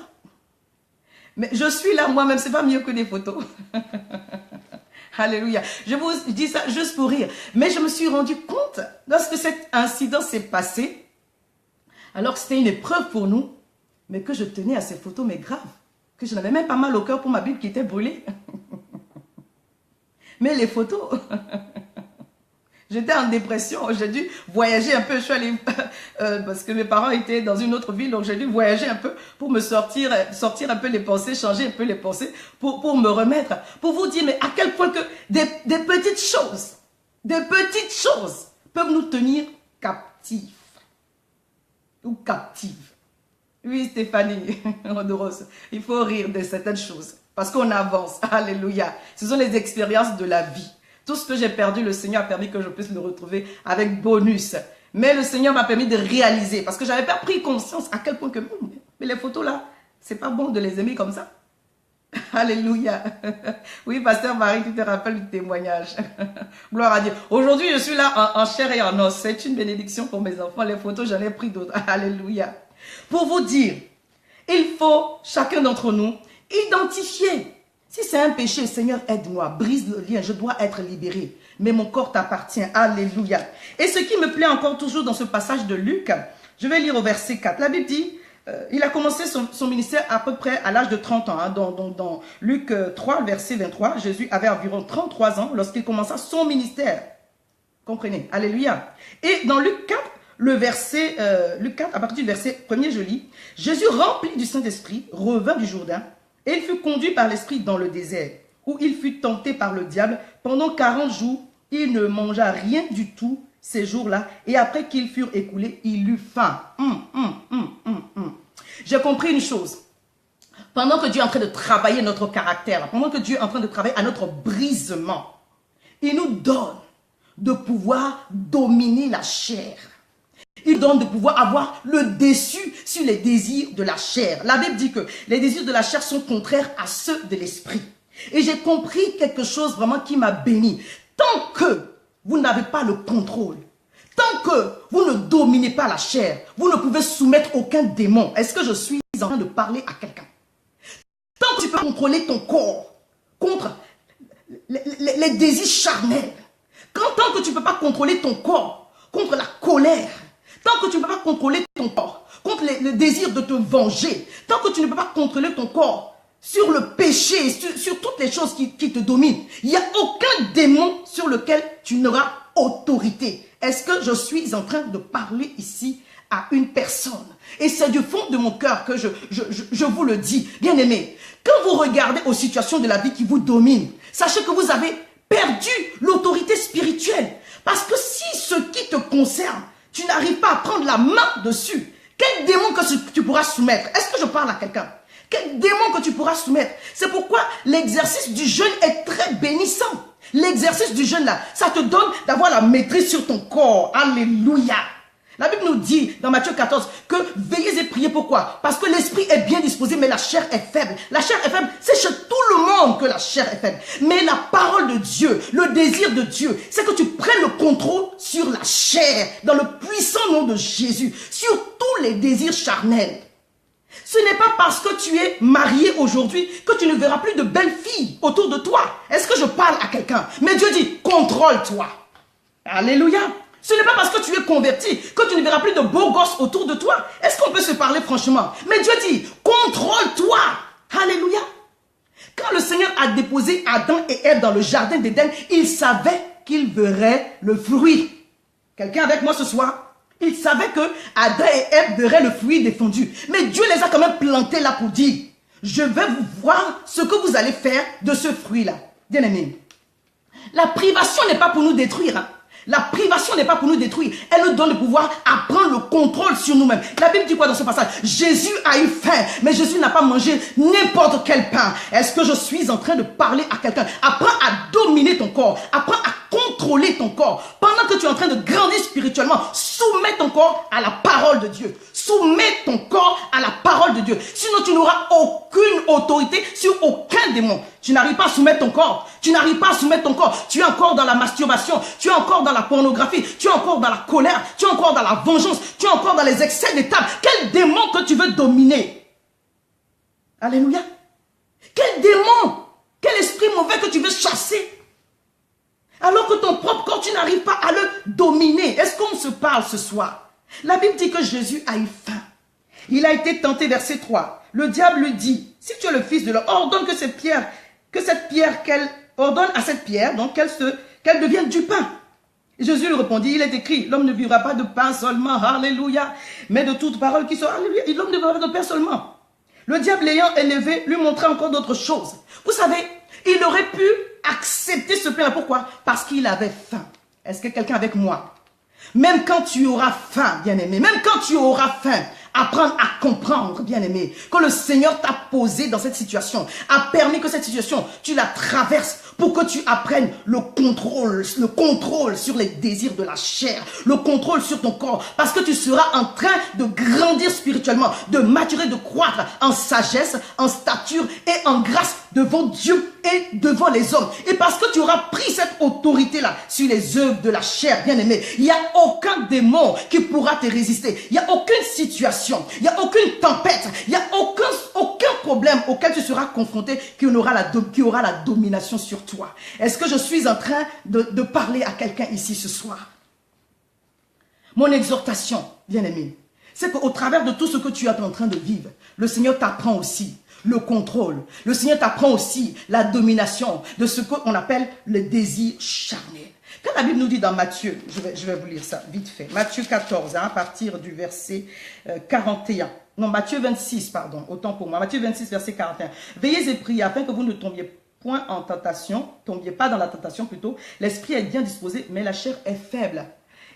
Mais je suis là moi-même, c'est pas mieux que des photos. Alléluia. Je vous dis ça juste pour rire. Mais je me suis rendu compte, lorsque cet incident s'est passé, alors que c'était une épreuve pour nous, mais que je tenais à ces photos, mais grave, que je n'avais même pas mal au cœur pour ma Bible qui était brûlée. Mais les photos... J'étais en dépression, j'ai dû voyager un peu, je suis allée, parce que mes parents étaient dans une autre ville, donc j'ai dû voyager un peu pour me sortir un peu les pensées, changer un peu les pensées, pour me remettre, pour vous dire, mais à quel point que des petites choses peuvent nous tenir captifs, ou captives. Oui, Stéphanie, Rodoros, il faut rire de certaines choses, parce qu'on avance, alléluia, ce sont les expériences de la vie. Tout ce que j'ai perdu, le Seigneur a permis que je puisse le retrouver avec bonus. Mais le Seigneur m'a permis de réaliser. Parce que je n'avais pas pris conscience à quel point que... Mais les photos là, c'est pas bon de les aimer comme ça. Alléluia. Oui, Pasteur Marie, tu te rappelles du témoignage. Gloire à Dieu. Aujourd'hui, je suis là en chair et en os. C'est une bénédiction pour mes enfants. Les photos, j'en ai pris d'autres. Alléluia. Pour vous dire, il faut, chacun d'entre nous, identifier Si c'est un péché, Seigneur, aide-moi, brise le lien, je dois être libéré. Mais mon corps t'appartient. Alléluia. Et ce qui me plaît encore toujours dans ce passage de Luc, je vais lire au verset 4. La Bible dit, il a commencé son ministère à peu près à l'âge de 30 ans. Hein, dans Luc 3, verset 23, Jésus avait environ 33 ans lorsqu'il commença son ministère. Comprenez? Alléluia. Et dans Luc 4, Luc 4, à partir du verset 1er, je lis, Jésus, rempli du Saint-Esprit, revint du Jourdain, et il fut conduit par l'Esprit dans le désert, où il fut tenté par le diable. Pendant 40 jours, il ne mangea rien du tout ces jours-là, et après qu'ils furent écoulés, il eut faim. J'ai compris une chose. Pendant que Dieu est en train de travailler notre caractère, pendant que Dieu est en train de travailler à notre brisement, il nous donne de pouvoir dominer la chair. Il donne de pouvoir avoir le dessus sur les désirs de la chair. La Bible dit que les désirs de la chair sont contraires à ceux de l'esprit. Et j'ai compris quelque chose vraiment qui m'a béni. Tant que vous n'avez pas le contrôle, tant que vous ne dominez pas la chair, vous ne pouvez soumettre aucun démon. Est-ce que je suis en train de parler à quelqu'un? Tant que tu peux contrôler ton corps contre les désirs charnels, tant que tu ne peux pas contrôler ton corps contre la colère, tant que tu ne peux pas contrôler ton corps contre le désir de te venger, tant que tu ne peux pas contrôler ton corps sur le péché, sur toutes les choses qui te dominent, il n'y a aucun démon sur lequel tu n'auras autorité. Est-ce que je suis en train de parler ici à une personne? Et c'est du fond de mon cœur que je vous le dis, bien aimé. Quand vous regardez aux situations de la vie qui vous dominent, sachez que vous avez perdu l'autorité spirituelle. Parce que si ce qui te concerne, tu n'arrives pas à prendre la main dessus, quel démon que tu pourras soumettre? Est-ce que je parle à quelqu'un? Quel démon que tu pourras soumettre? C'est pourquoi l'exercice du jeûne est très bénissant. L'exercice du jeûne là, ça te donne d'avoir la maîtrise sur ton corps. Alléluia. La Bible nous dit dans Matthieu 14 que veillez et priez. Pourquoi? Parce que l'esprit est bien disposé, mais la chair est faible. La chair est faible, c'est chez tout le monde que la chair est faible. Mais la parole de Dieu, le désir de Dieu, c'est que tu prennes le contrôle sur la chair, dans le puissant nom de Jésus, sur tous les désirs charnels. Ce n'est pas parce que tu es marié aujourd'hui que tu ne verras plus de belles filles autour de toi. Est-ce que je parle à quelqu'un? Mais Dieu dit, contrôle-toi. Alléluia. Ce n'est pas parce que tu es converti que tu ne verras plus de beaux gosses autour de toi. Est-ce qu'on peut se parler franchement? Mais Dieu dit, contrôle-toi. Alléluia. Quand le Seigneur a déposé Adam et Ève dans le jardin d'Éden, il savait qu'ils verraient le fruit. Quelqu'un avec moi ce soir? Il savait que Adam et Ève verraient le fruit défendu. Mais Dieu les a quand même plantés là pour dire, je vais vous voir ce que vous allez faire de ce fruit-là. Bien aimé, la privation n'est pas pour nous détruire. Hein. La privation n'est pas pour nous détruire. Elle nous donne le pouvoir à prendre le contrôle sur nous-mêmes. La Bible dit quoi dans ce passage? Jésus a eu faim, mais Jésus n'a pas mangé n'importe quel pain. Est-ce que je suis en train de parler à quelqu'un? Apprends à dominer ton corps. Apprends à contrôler ton corps. Pendant que tu es en train de grandir spirituellement, soumets ton corps à la parole de Dieu. Soumets ton corps à la parole de Dieu. Sinon, tu n'auras aucune autorité sur aucun démon. Tu n'arrives pas à soumettre ton corps. Tu n'arrives pas à soumettre ton corps. Tu es encore dans la masturbation. Tu es encore dans la pornographie. Tu es encore dans la colère. Tu es encore dans la vengeance. Tu es encore dans les excès d'étape. Quel démon que tu veux dominer? Alléluia. Quel démon? Quel esprit mauvais que tu veux chasser? Alors que ton propre corps, tu n'arrives pas à le dominer. Est-ce qu'on se parle ce soir? La Bible dit que Jésus a eu faim. Il a été tenté, verset 3. Le diable lui dit, si tu es le fils de l'homme, ordonne que cette pierre, ordonne à cette pierre, donc qu'elle devienne du pain. Et Jésus lui répondit, il est écrit, l'homme ne vivra pas de pain seulement, alléluia, mais de toute parole qui sort, alléluia, et l'homme ne vivra pas de pain seulement. Le diable l'ayant élevé, lui montrait encore d'autres choses. Vous savez, il aurait pu accepter ce pain. Pourquoi? Parce qu'il avait faim. Est-ce que quelqu'un avec moi? Même quand tu auras faim, bien-aimé, même quand tu auras faim, apprendre à comprendre, bien-aimé, que le Seigneur t'a posé dans cette situation, a permis que cette situation, tu la traverses pour que tu apprennes le contrôle sur les désirs de la chair, le contrôle sur ton corps, parce que tu seras en train de grandir spirituellement, de maturer, de croître en sagesse, en stature et en grâce devant Dieu et devant les hommes. Et parce que tu auras pris cette autorité-là sur les œuvres de la chair, bien-aimé, il n'y a aucun démon qui pourra te résister. Il n'y a aucune situation, il n'y a aucune tempête, il n'y a aucun problème auquel tu seras confronté qui aura la domination sur toi. Est-ce que je suis en train de parler à quelqu'un ici ce soir? Mon exhortation, bien-aimé, c'est qu'au travers de tout ce que tu es en train de vivre, le Seigneur t'apprend aussi le contrôle. Le Seigneur t'apprend aussi la domination de ce qu'on appelle le désir charnel. Quand la Bible nous dit dans Matthieu, je vais vous lire ça vite fait, Matthieu 14, à partir du verset 41. Non, Matthieu 26, pardon, autant pour moi. Matthieu 26, verset 41. Veillez et priez afin que vous ne tombiez point en tentation, tombiez pas dans la tentation plutôt. L'esprit est bien disposé, mais la chair est faible.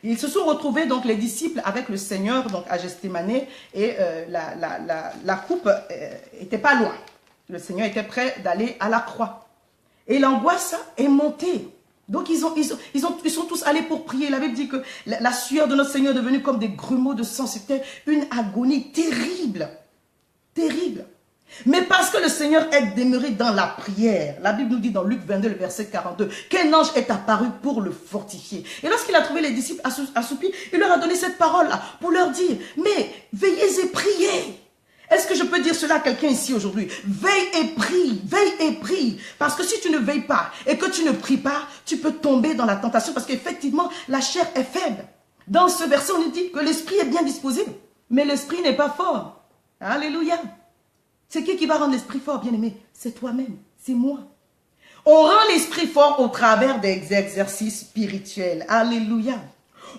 Ils se sont retrouvés, donc, les disciples avec le Seigneur, donc, à Gethsémanée, et la coupe était pas loin. Le Seigneur était prêt d'aller à la croix. Et l'angoisse est montée. Donc, ils sont tous allés pour prier. La Bible dit que la sueur de notre Seigneur est devenue comme des grumeaux de sang. C'était une agonie terrible. Terrible. Mais parce que le Seigneur est demeuré dans la prière, la Bible nous dit dans Luc 22, le verset 42, qu'un ange est apparu pour le fortifier. Et lorsqu'il a trouvé les disciples assoupis, il leur a donné cette parole-là pour leur dire, mais veillez et priez. Est-ce que je peux dire cela à quelqu'un ici aujourd'hui? Veille et prie. Parce que si tu ne veilles pas et que tu ne pries pas, tu peux tomber dans la tentation parce qu'effectivement, la chair est faible. Dans ce verset, on nous dit que l'esprit est bien disposé, mais l'esprit n'est pas fort. Alléluia. C'est qui va rendre l'esprit fort, bien-aimé? C'est toi-même, c'est moi. On rend l'esprit fort au travers des exercices spirituels. Alléluia.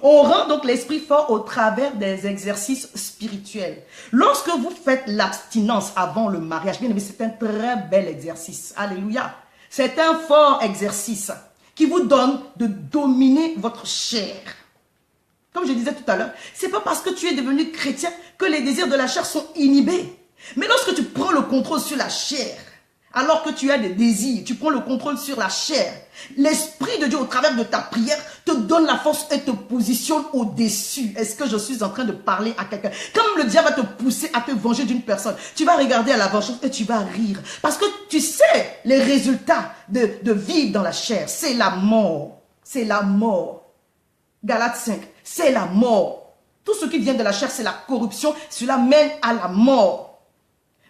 On rend donc l'esprit fort au travers des exercices spirituels. Lorsque vous faites l'abstinence avant le mariage, bien aimé, c'est un très bel exercice. Alléluia. C'est un fort exercice qui vous donne de dominer votre chair. Comme je disais tout à l'heure, c'est pas parce que tu es devenu chrétien que les désirs de la chair sont inhibés. Mais lorsque tu prends le contrôle sur la chair, alors que tu as des désirs, tu prends le contrôle sur la chair, l'Esprit de Dieu au travers de ta prière te donne la force et te positionne au-dessus. Est-ce que je suis en train de parler à quelqu'un? Comme le diable va te pousser à te venger d'une personne, tu vas regarder à la vengeance et tu vas rire. Parce que tu sais les résultats de vivre dans la chair. C'est la mort. C'est la mort. Galates 5, c'est la mort. Tout ce qui vient de la chair, c'est la corruption. Cela mène à la mort.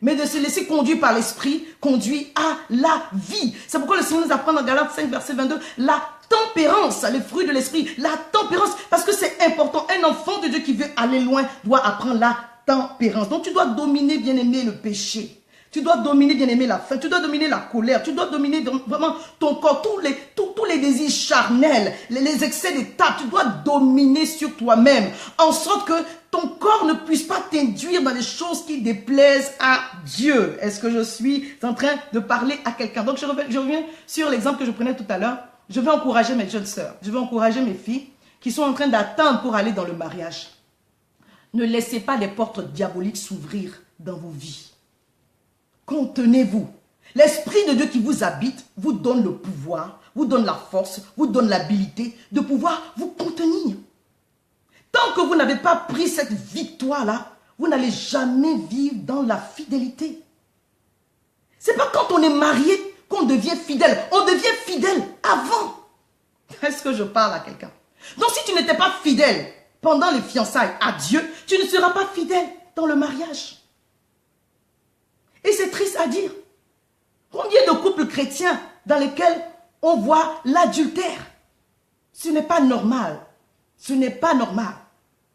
Mais de se laisser conduire par l'esprit conduit à la vie. C'est pourquoi le Seigneur nous apprend dans Galates 5, verset 22, la tempérance, les fruits de l'esprit, la tempérance, parce que c'est important. Un enfant de Dieu qui veut aller loin doit apprendre la tempérance. Donc tu dois dominer, bien aimé, le péché. Tu dois dominer, bien aimé, la faim. Tu dois dominer la colère. Tu dois dominer vraiment ton corps, tous les désirs charnels, les excès d'état. Tu dois dominer sur toi-même, en sorte que ton corps ne puisse pas t'induire dans des choses qui déplaisent à Dieu. Est-ce que je suis en train de parler à quelqu'un? Donc je reviens sur l'exemple que je prenais tout à l'heure. Je vais encourager mes jeunes sœurs. Je vais encourager mes filles qui sont en train d'attendre pour aller dans le mariage. Ne laissez pas les portes diaboliques s'ouvrir dans vos vies. Contenez-vous. L'Esprit de Dieu qui vous habite vous donne le pouvoir, vous donne la force, vous donne l'habilité de pouvoir vous contenir. Tant que vous n'avez pas pris cette victoire-là, vous n'allez jamais vivre dans la fidélité. C'est pas quand on est marié qu'on devient fidèle. On devient fidèle avant. Est-ce que je parle à quelqu'un? Donc si tu n'étais pas fidèle pendant les fiançailles à Dieu, tu ne seras pas fidèle dans le mariage. Et c'est triste à dire. Combien de couples chrétiens dans lesquels on voit l'adultère? Ce n'est pas normal. Ce n'est pas normal.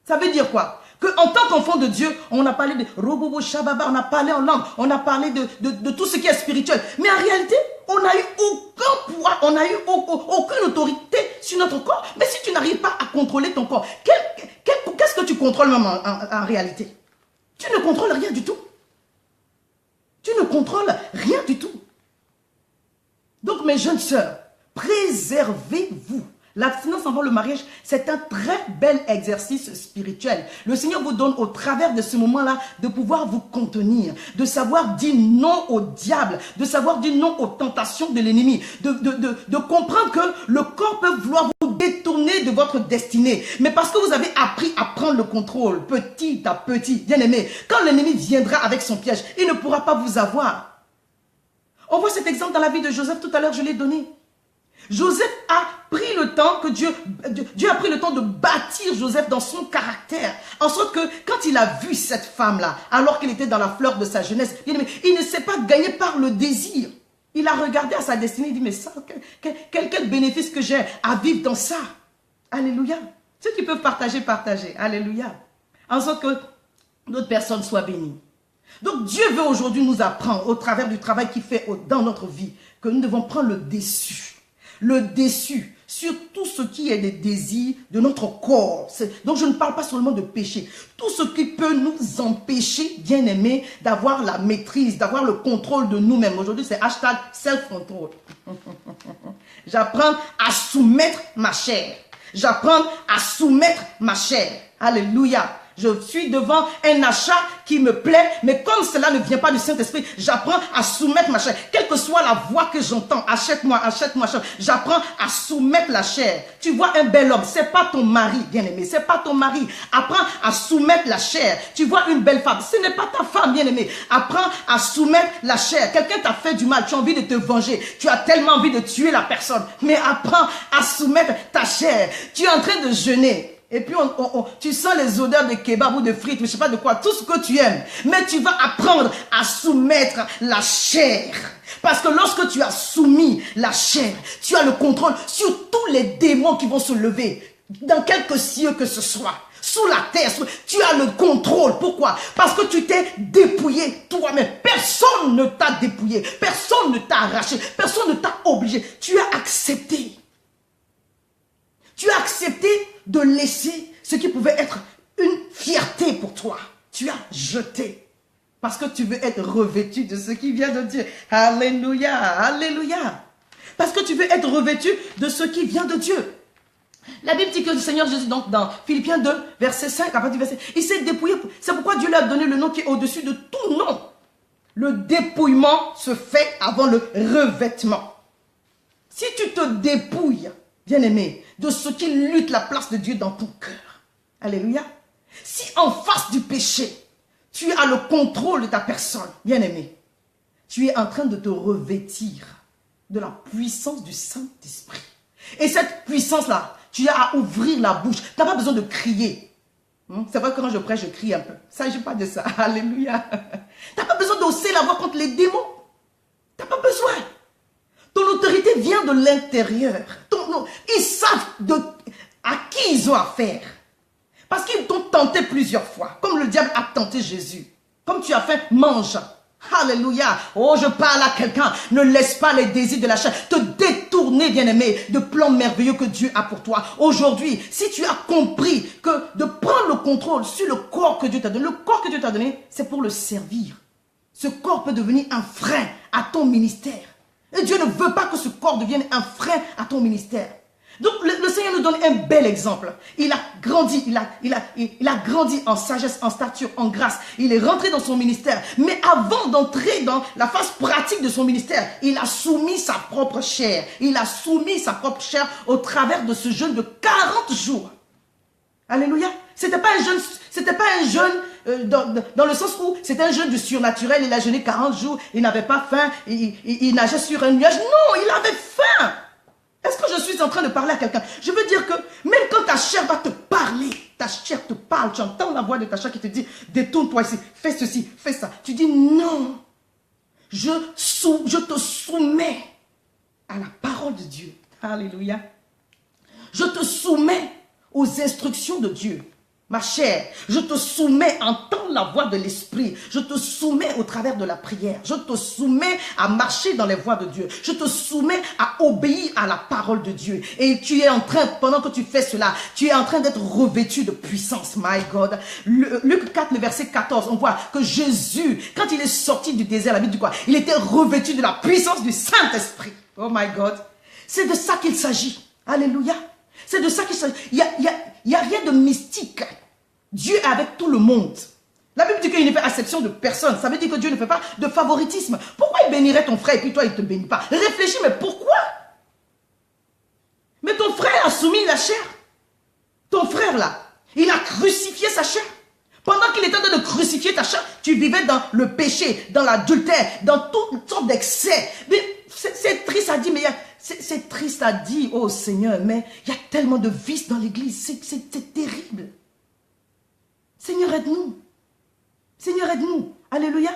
Ça veut dire quoi? Qu'en tant qu'enfant de Dieu, on a parlé de robobo shababa, on a parlé en langue, on a parlé de tout ce qui est spirituel. Mais en réalité, on n'a eu aucun pouvoir, on n'a eu aucune autorité sur notre corps. Mais si tu n'arrives pas à contrôler ton corps, qu'est-ce que tu contrôles même en réalité? Tu ne contrôles rien du tout. Tu ne contrôles rien du tout. Donc mes jeunes sœurs, préservez-vous. L'abstinence avant le mariage, c'est un très bel exercice spirituel. Le Seigneur vous donne au travers de ce moment-là de pouvoir vous contenir, de savoir dire non au diable, de savoir dire non aux tentations de l'ennemi, de comprendre que le corps peut vouloir vous détourner de votre destinée. Mais parce que vous avez appris à prendre le contrôle, petit à petit, bien aimé, quand l'ennemi viendra avec son piège, il ne pourra pas vous avoir. On voit cet exemple dans la vie de Joseph, tout à l'heure je l'ai donné. Joseph a pris le temps que Dieu a pris le temps de bâtir Joseph dans son caractère. En sorte que quand il a vu cette femme-là, alors qu'elle était dans la fleur de sa jeunesse, il ne s'est pas gagné par le désir. Il a regardé à sa destinée, il dit, mais ça, quel bénéfice que j'ai à vivre dans ça. Alléluia. Ceux qui peuvent partager, partagez. Alléluia. En sorte que d'autres personnes soient bénies. Donc Dieu veut aujourd'hui nous apprendre, au travers du travail qu'il fait dans notre vie, que nous devons prendre le dessus. Le dessus sur tout ce qui est des désirs de notre corps. Donc je ne parle pas seulement de péché. Tout ce qui peut nous empêcher, bien aimé, d'avoir la maîtrise, d'avoir le contrôle de nous-mêmes. Aujourd'hui, c'est hashtag self-control. J'apprends à soumettre ma chair. J'apprends à soumettre ma chair. Alléluia. Je suis devant un achat qui me plaît, mais comme cela ne vient pas du Saint-Esprit, j'apprends à soumettre ma chair. Quelle que soit la voix que j'entends, achète-moi, achète-moi, j'apprends à soumettre la chair. Tu vois un bel homme, c'est pas ton mari, bien-aimé, c'est pas ton mari. Apprends à soumettre la chair. Tu vois une belle femme, ce n'est pas ta femme, bien-aimé. Apprends à soumettre la chair. Quelqu'un t'a fait du mal, tu as envie de te venger, tu as tellement envie de tuer la personne, mais apprends à soumettre ta chair. Tu es en train de jeûner. Et puis, tu sens les odeurs de kebab ou de frites, je ne sais pas de quoi, tout ce que tu aimes. Mais tu vas apprendre à soumettre la chair. Parce que lorsque tu as soumis la chair, tu as le contrôle sur tous les démons qui vont se lever, dans quelque cieux que ce soit. Sous la terre, tu as le contrôle. Pourquoi? Parce que tu t'es dépouillé toi-même. Personne ne t'a dépouillé. Personne ne t'a arraché. Personne ne t'a obligé. Tu as accepté. Tu as accepté de laisser ce qui pouvait être une fierté pour toi. Tu as jeté. Parce que tu veux être revêtu de ce qui vient de Dieu. Alléluia, alléluia. Parce que tu veux être revêtu de ce qui vient de Dieu. La Bible dit que le Seigneur Jésus, donc dans Philippiens 2, verset 5, à partir du verset, il s'est dépouillé. C'est pourquoi Dieu lui a donné le nom qui est au-dessus de tout nom. Le dépouillement se fait avant le revêtement. Si tu te dépouilles, bien-aimé, de ce qui lutte la place de Dieu dans ton cœur. Alléluia. Si en face du péché, tu as le contrôle de ta personne, bien-aimé, tu es en train de te revêtir de la puissance du Saint-Esprit. Et cette puissance-là, tu as à ouvrir la bouche. Tu n'as pas besoin de crier. C'est vrai que quand je prêche, je crie un peu. Il ne s'agit pas de ça. Alléluia. Tu n'as pas besoin d'hausser la voix contre les démons. Tu n'as pas besoin. Ton autorité vient de l'intérieur. Ils savent à qui ils ont affaire. Parce qu'ils t'ont tenté plusieurs fois. Comme le diable a tenté Jésus. Comme tu as fait, mange. Alléluia. Oh, je parle à quelqu'un. Ne laisse pas les désirs de la chair te détourner, bien-aimé, de plans merveilleux que Dieu a pour toi. Aujourd'hui, si tu as compris que de prendre le contrôle sur le corps que Dieu t'a donné, le corps que Dieu t'a donné, c'est pour le servir. Ce corps peut devenir un frein à ton ministère. Et Dieu ne veut pas que ce corps devienne un frein à ton ministère. Donc le Seigneur nous donne un bel exemple. Il a grandi, il a grandi en sagesse, en stature, en grâce. Il est rentré dans son ministère. Mais avant d'entrer dans la phase pratique de son ministère, il a soumis sa propre chair. Il a soumis sa propre chair au travers de ce jeûne de 40 jours. Alléluia. C'était pas un jeûne dans le sens où c'était un jeûne du surnaturel. Il a jeûné 40 jours, il n'avait pas faim, il nageait sur un nuage. Non, il avait faim. Est-ce que je suis en train de parler à quelqu'un? Je veux dire que même quand ta chair va te parler, ta chair te parle, tu entends la voix de ta chair qui te dit, détourne-toi ici, fais ceci, fais ça. Tu dis non, je te soumets à la parole de Dieu. Alléluia. Je te soumets aux instructions de Dieu. Ma chair, je te soumets, entends la voix de l'esprit. Je te soumets au travers de la prière. Je te soumets à marcher dans les voies de Dieu. Je te soumets à obéir à la parole de Dieu. Et tu es en train, pendant que tu fais cela, tu es en train d'être revêtu de puissance. My God. Luc 4, le verset 14, on voit que Jésus, quand il est sorti du désert, la Bible dit quoi? Il était revêtu de la puissance du Saint-Esprit. Oh my God. C'est de ça qu'il s'agit. Alléluia. C'est de ça qu'il s'agit. Il n'y a rien de mystique. Dieu est avec tout le monde. La Bible dit qu'il ne fait exception de personne. Ça veut dire que Dieu ne fait pas de favoritisme. Pourquoi il bénirait ton frère et puis toi, il ne te bénit pas? Réfléchis, mais pourquoi? Mais ton frère a soumis la chair. Ton frère là, il a crucifié sa chair. Pendant qu'il était en train de crucifier ta chair, tu vivais dans le péché, dans l'adultère, dans toutes sortes d'excès. Mais c'est triste à dire, mais C'est triste à dire, oh Seigneur, mais il y a tellement de vices dans l'église. C'est terrible. Seigneur, aide-nous. Seigneur, aide-nous. Alléluia.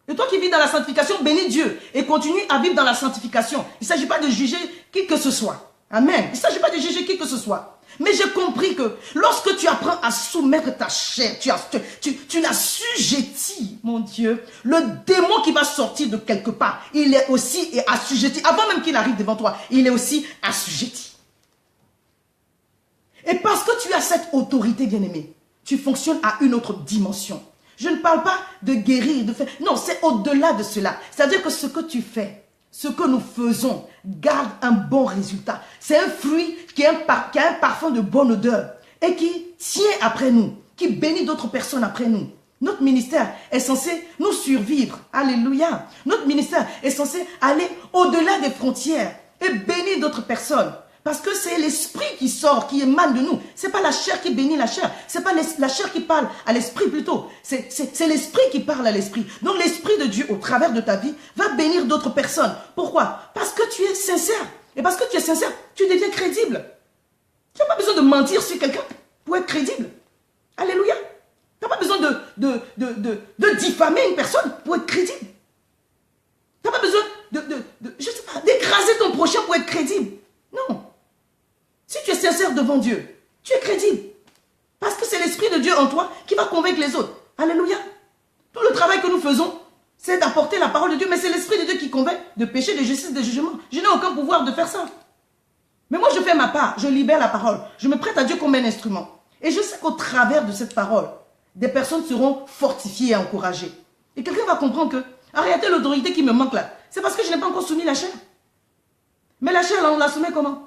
Et toi qui vis dans la sanctification, bénis Dieu et continue à vivre dans la sanctification. Il ne s'agit pas de juger qui que ce soit. Amen. Il ne s'agit pas de juger qui que ce soit. Mais j'ai compris que lorsque tu apprends à soumettre ta chair, tu l'assujettis, mon Dieu, le démon qui va sortir de quelque part, il est aussi assujetti. Avant même qu'il arrive devant toi, il est aussi assujetti. Et parce que tu as cette autorité, bien-aimé, tu fonctionnes à une autre dimension. Je ne parle pas de guérir, de faire... Non, c'est au-delà de cela. C'est-à-dire que ce que tu fais, ce que nous faisons, garde un bon résultat. C'est un fruit qui a un parfum de bonne odeur et qui tient après nous, qui bénit d'autres personnes après nous. Notre ministère est censé nous survivre. Alléluia. Notre ministère est censé aller au-delà des frontières et bénir d'autres personnes. Parce que c'est l'esprit qui sort, qui émane de nous. Ce n'est pas la chair qui bénit la chair. Ce n'est pas la chair qui parle à l'esprit plutôt. C'est l'esprit qui parle à l'esprit. Donc l'esprit de Dieu au travers de ta vie va bénir d'autres personnes. Pourquoi? Parce que tu es sincère. Et parce que tu es sincère, tu deviens crédible. Tu n'as pas besoin de mentir sur quelqu'un pour être crédible. Alléluia. Tu n'as pas besoin de diffamer une personne pour être crédible. Tu n'as pas besoin je sais pas, d'écraser ton prochain pour être crédible. Non. Si tu es sincère devant Dieu, tu es crédible. Parce que c'est l'Esprit de Dieu en toi qui va convaincre les autres. Alléluia. Tout le travail que nous faisons, c'est d'apporter la parole de Dieu. Mais c'est l'Esprit de Dieu qui convainc de péché, de justice, de jugement. Je n'ai aucun pouvoir de faire ça. Mais moi, je fais ma part. Je libère la parole. Je me prête à Dieu comme un instrument. Et je sais qu'au travers de cette parole, des personnes seront fortifiées et encouragées. Et quelqu'un va comprendre que, en réalité, l'autorité qui me manque là, c'est parce que je n'ai pas encore soumis la chair. Mais la chair, là, on la soumet comment?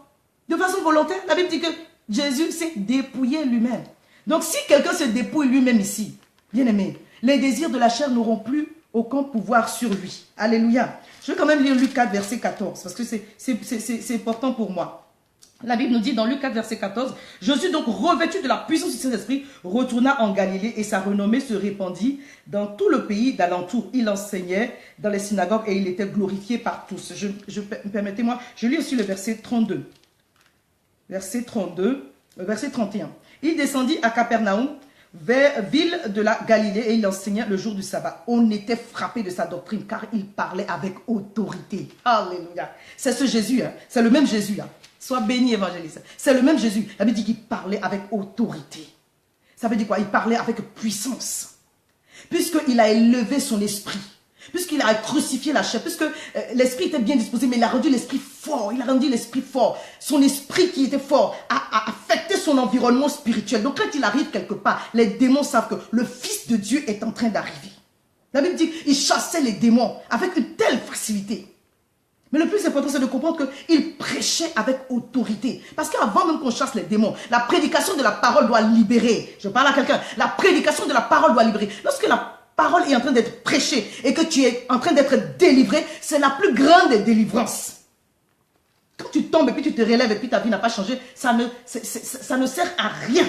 De façon volontaire. La Bible dit que Jésus s'est dépouillé lui-même. Donc, si quelqu'un se dépouille lui-même ici, bien aimé, les désirs de la chair n'auront plus aucun pouvoir sur lui. Alléluia. Je vais quand même lire Luc 4, verset 14, parce que c'est important pour moi. La Bible nous dit dans Luc 4, verset 14, « Jésus, donc revêtu de la puissance du Saint-Esprit, retourna en Galilée et sa renommée se répandit dans tout le pays d'alentour. Il enseignait dans les synagogues et il était glorifié par tous. » Permettez-moi, je lis aussi le verset 32. Verset 31. Il descendit à Capernaum, ville de la Galilée, et il enseignait le jour du sabbat. On était frappé de sa doctrine, car il parlait avec autorité. Alléluia. C'est ce Jésus, hein? C'est le même Jésus. Hein? Sois béni, évangéliste. C'est le même Jésus. La Bible dit qu'il parlait avec autorité. Ça veut dire quoi? Il parlait avec puissance. Puisqu'il a élevé son esprit. Puisqu'il a crucifié la chair, puisque l'esprit était bien disposé, mais il a rendu l'esprit fort. Il a rendu l'esprit fort. Son esprit qui était fort a affecté son environnement spirituel. Donc quand il arrive quelque part, les démons savent que le Fils de Dieu est en train d'arriver. La Bible dit qu'il chassait les démons avec une telle facilité. Mais le plus important, c'est de comprendre qu'il prêchait avec autorité. Parce qu'avant même qu'on chasse les démons, la prédication de la parole doit libérer. Je parle à quelqu'un. La prédication de la parole doit libérer. Lorsque la parole est en train d'être prêchée et que tu es en train d'être délivré, c'est la plus grande des délivrances. Quand tu tombes et puis tu te relèves et puis ta vie n'a pas changé, ça ne sert à rien.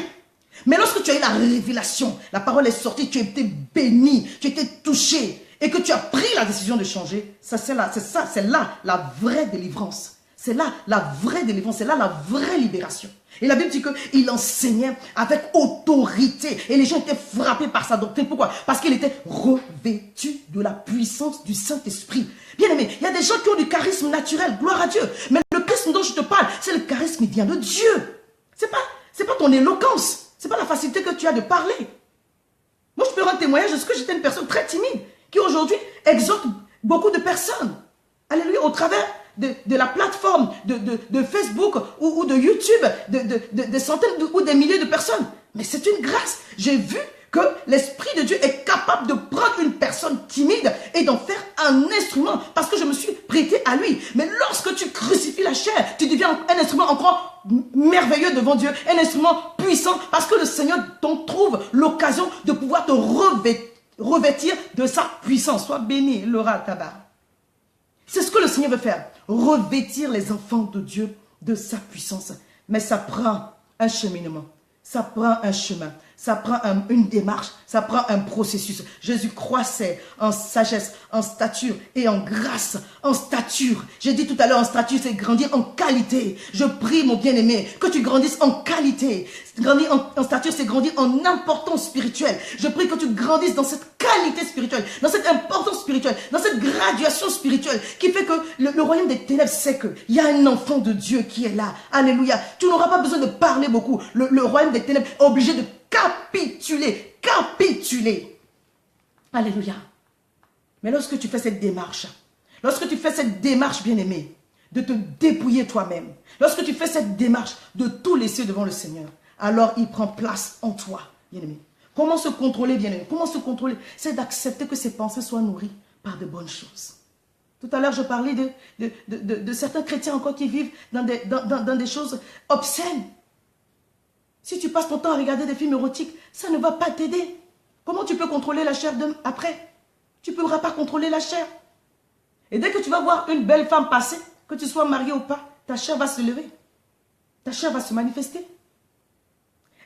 Mais lorsque tu as eu la révélation, la parole est sortie, tu as été béni, tu as été touché et que tu as pris la décision de changer, c'est là la vraie délivrance. C'est là la vraie délivrance, c'est là la vraie libération. Et la Bible dit qu'il enseignait avec autorité. Et les gens étaient frappés par sa doctrine. Pourquoi? Parce qu'il était revêtu de la puissance du Saint-Esprit. Bien aimé, il y a des gens qui ont du charisme naturel, gloire à Dieu. Mais le charisme dont je te parle, c'est le charisme qui vient de Dieu. C'est pas ton éloquence. C'est pas la facilité que tu as de parler. Moi, je peux rendre témoignage de ce que j'étais une personne très timide, qui aujourd'hui exhorte beaucoup de personnes. Alléluia, au travers de la plateforme de Facebook ou de YouTube, de centaines ou des milliers de personnes. Mais c'est une grâce. J'ai vu que l'Esprit de Dieu est capable de prendre une personne timide et d'en faire un instrument parce que je me suis prêté à lui. Mais lorsque tu crucifies la chair, tu deviens un instrument encore merveilleux devant Dieu, un instrument puissant parce que le Seigneur t'en trouve l'occasion de pouvoir te revêtir de sa puissance. Sois béni, Laura Tabar. C'est ce que le Seigneur veut faire, revêtir les enfants de Dieu de sa puissance. Mais ça prend un cheminement, ça prend un chemin, Ça prend une démarche, ça prend un processus. Jésus croissait en sagesse, en stature et en grâce. En stature, j'ai dit tout à l'heure, en stature, c'est grandir en qualité. Je prie, mon bien-aimé, que tu grandisses en qualité. Grandir en stature, c'est grandir en importance spirituelle. Je prie que tu grandisses dans cette qualité spirituelle, dans cette importance spirituelle, dans cette graduation spirituelle qui fait que le royaume des ténèbres sait qu'il y a un enfant de Dieu qui est là. Alléluia. Tu n'auras pas besoin de parler beaucoup. Le royaume des ténèbres est obligé de capituler, capituler. Alléluia. Mais lorsque tu fais cette démarche, bien-aimé, de te dépouiller toi-même, lorsque tu fais cette démarche de tout laisser devant le Seigneur, alors il prend place en toi, bien-aimé. Comment se contrôler, bien-aimé? Comment se contrôler? C'est d'accepter que ses pensées soient nourries par de bonnes choses. Tout à l'heure, je parlais de certains chrétiens encore qui vivent dans des choses obscènes. Si tu passes ton temps à regarder des films érotiques, ça ne va pas t'aider. Comment tu peux contrôler la chair après? Tu ne pourras pas contrôler la chair. Et dès que tu vas voir une belle femme passer, que tu sois marié ou pas, ta chair va se lever. Ta chair va se manifester.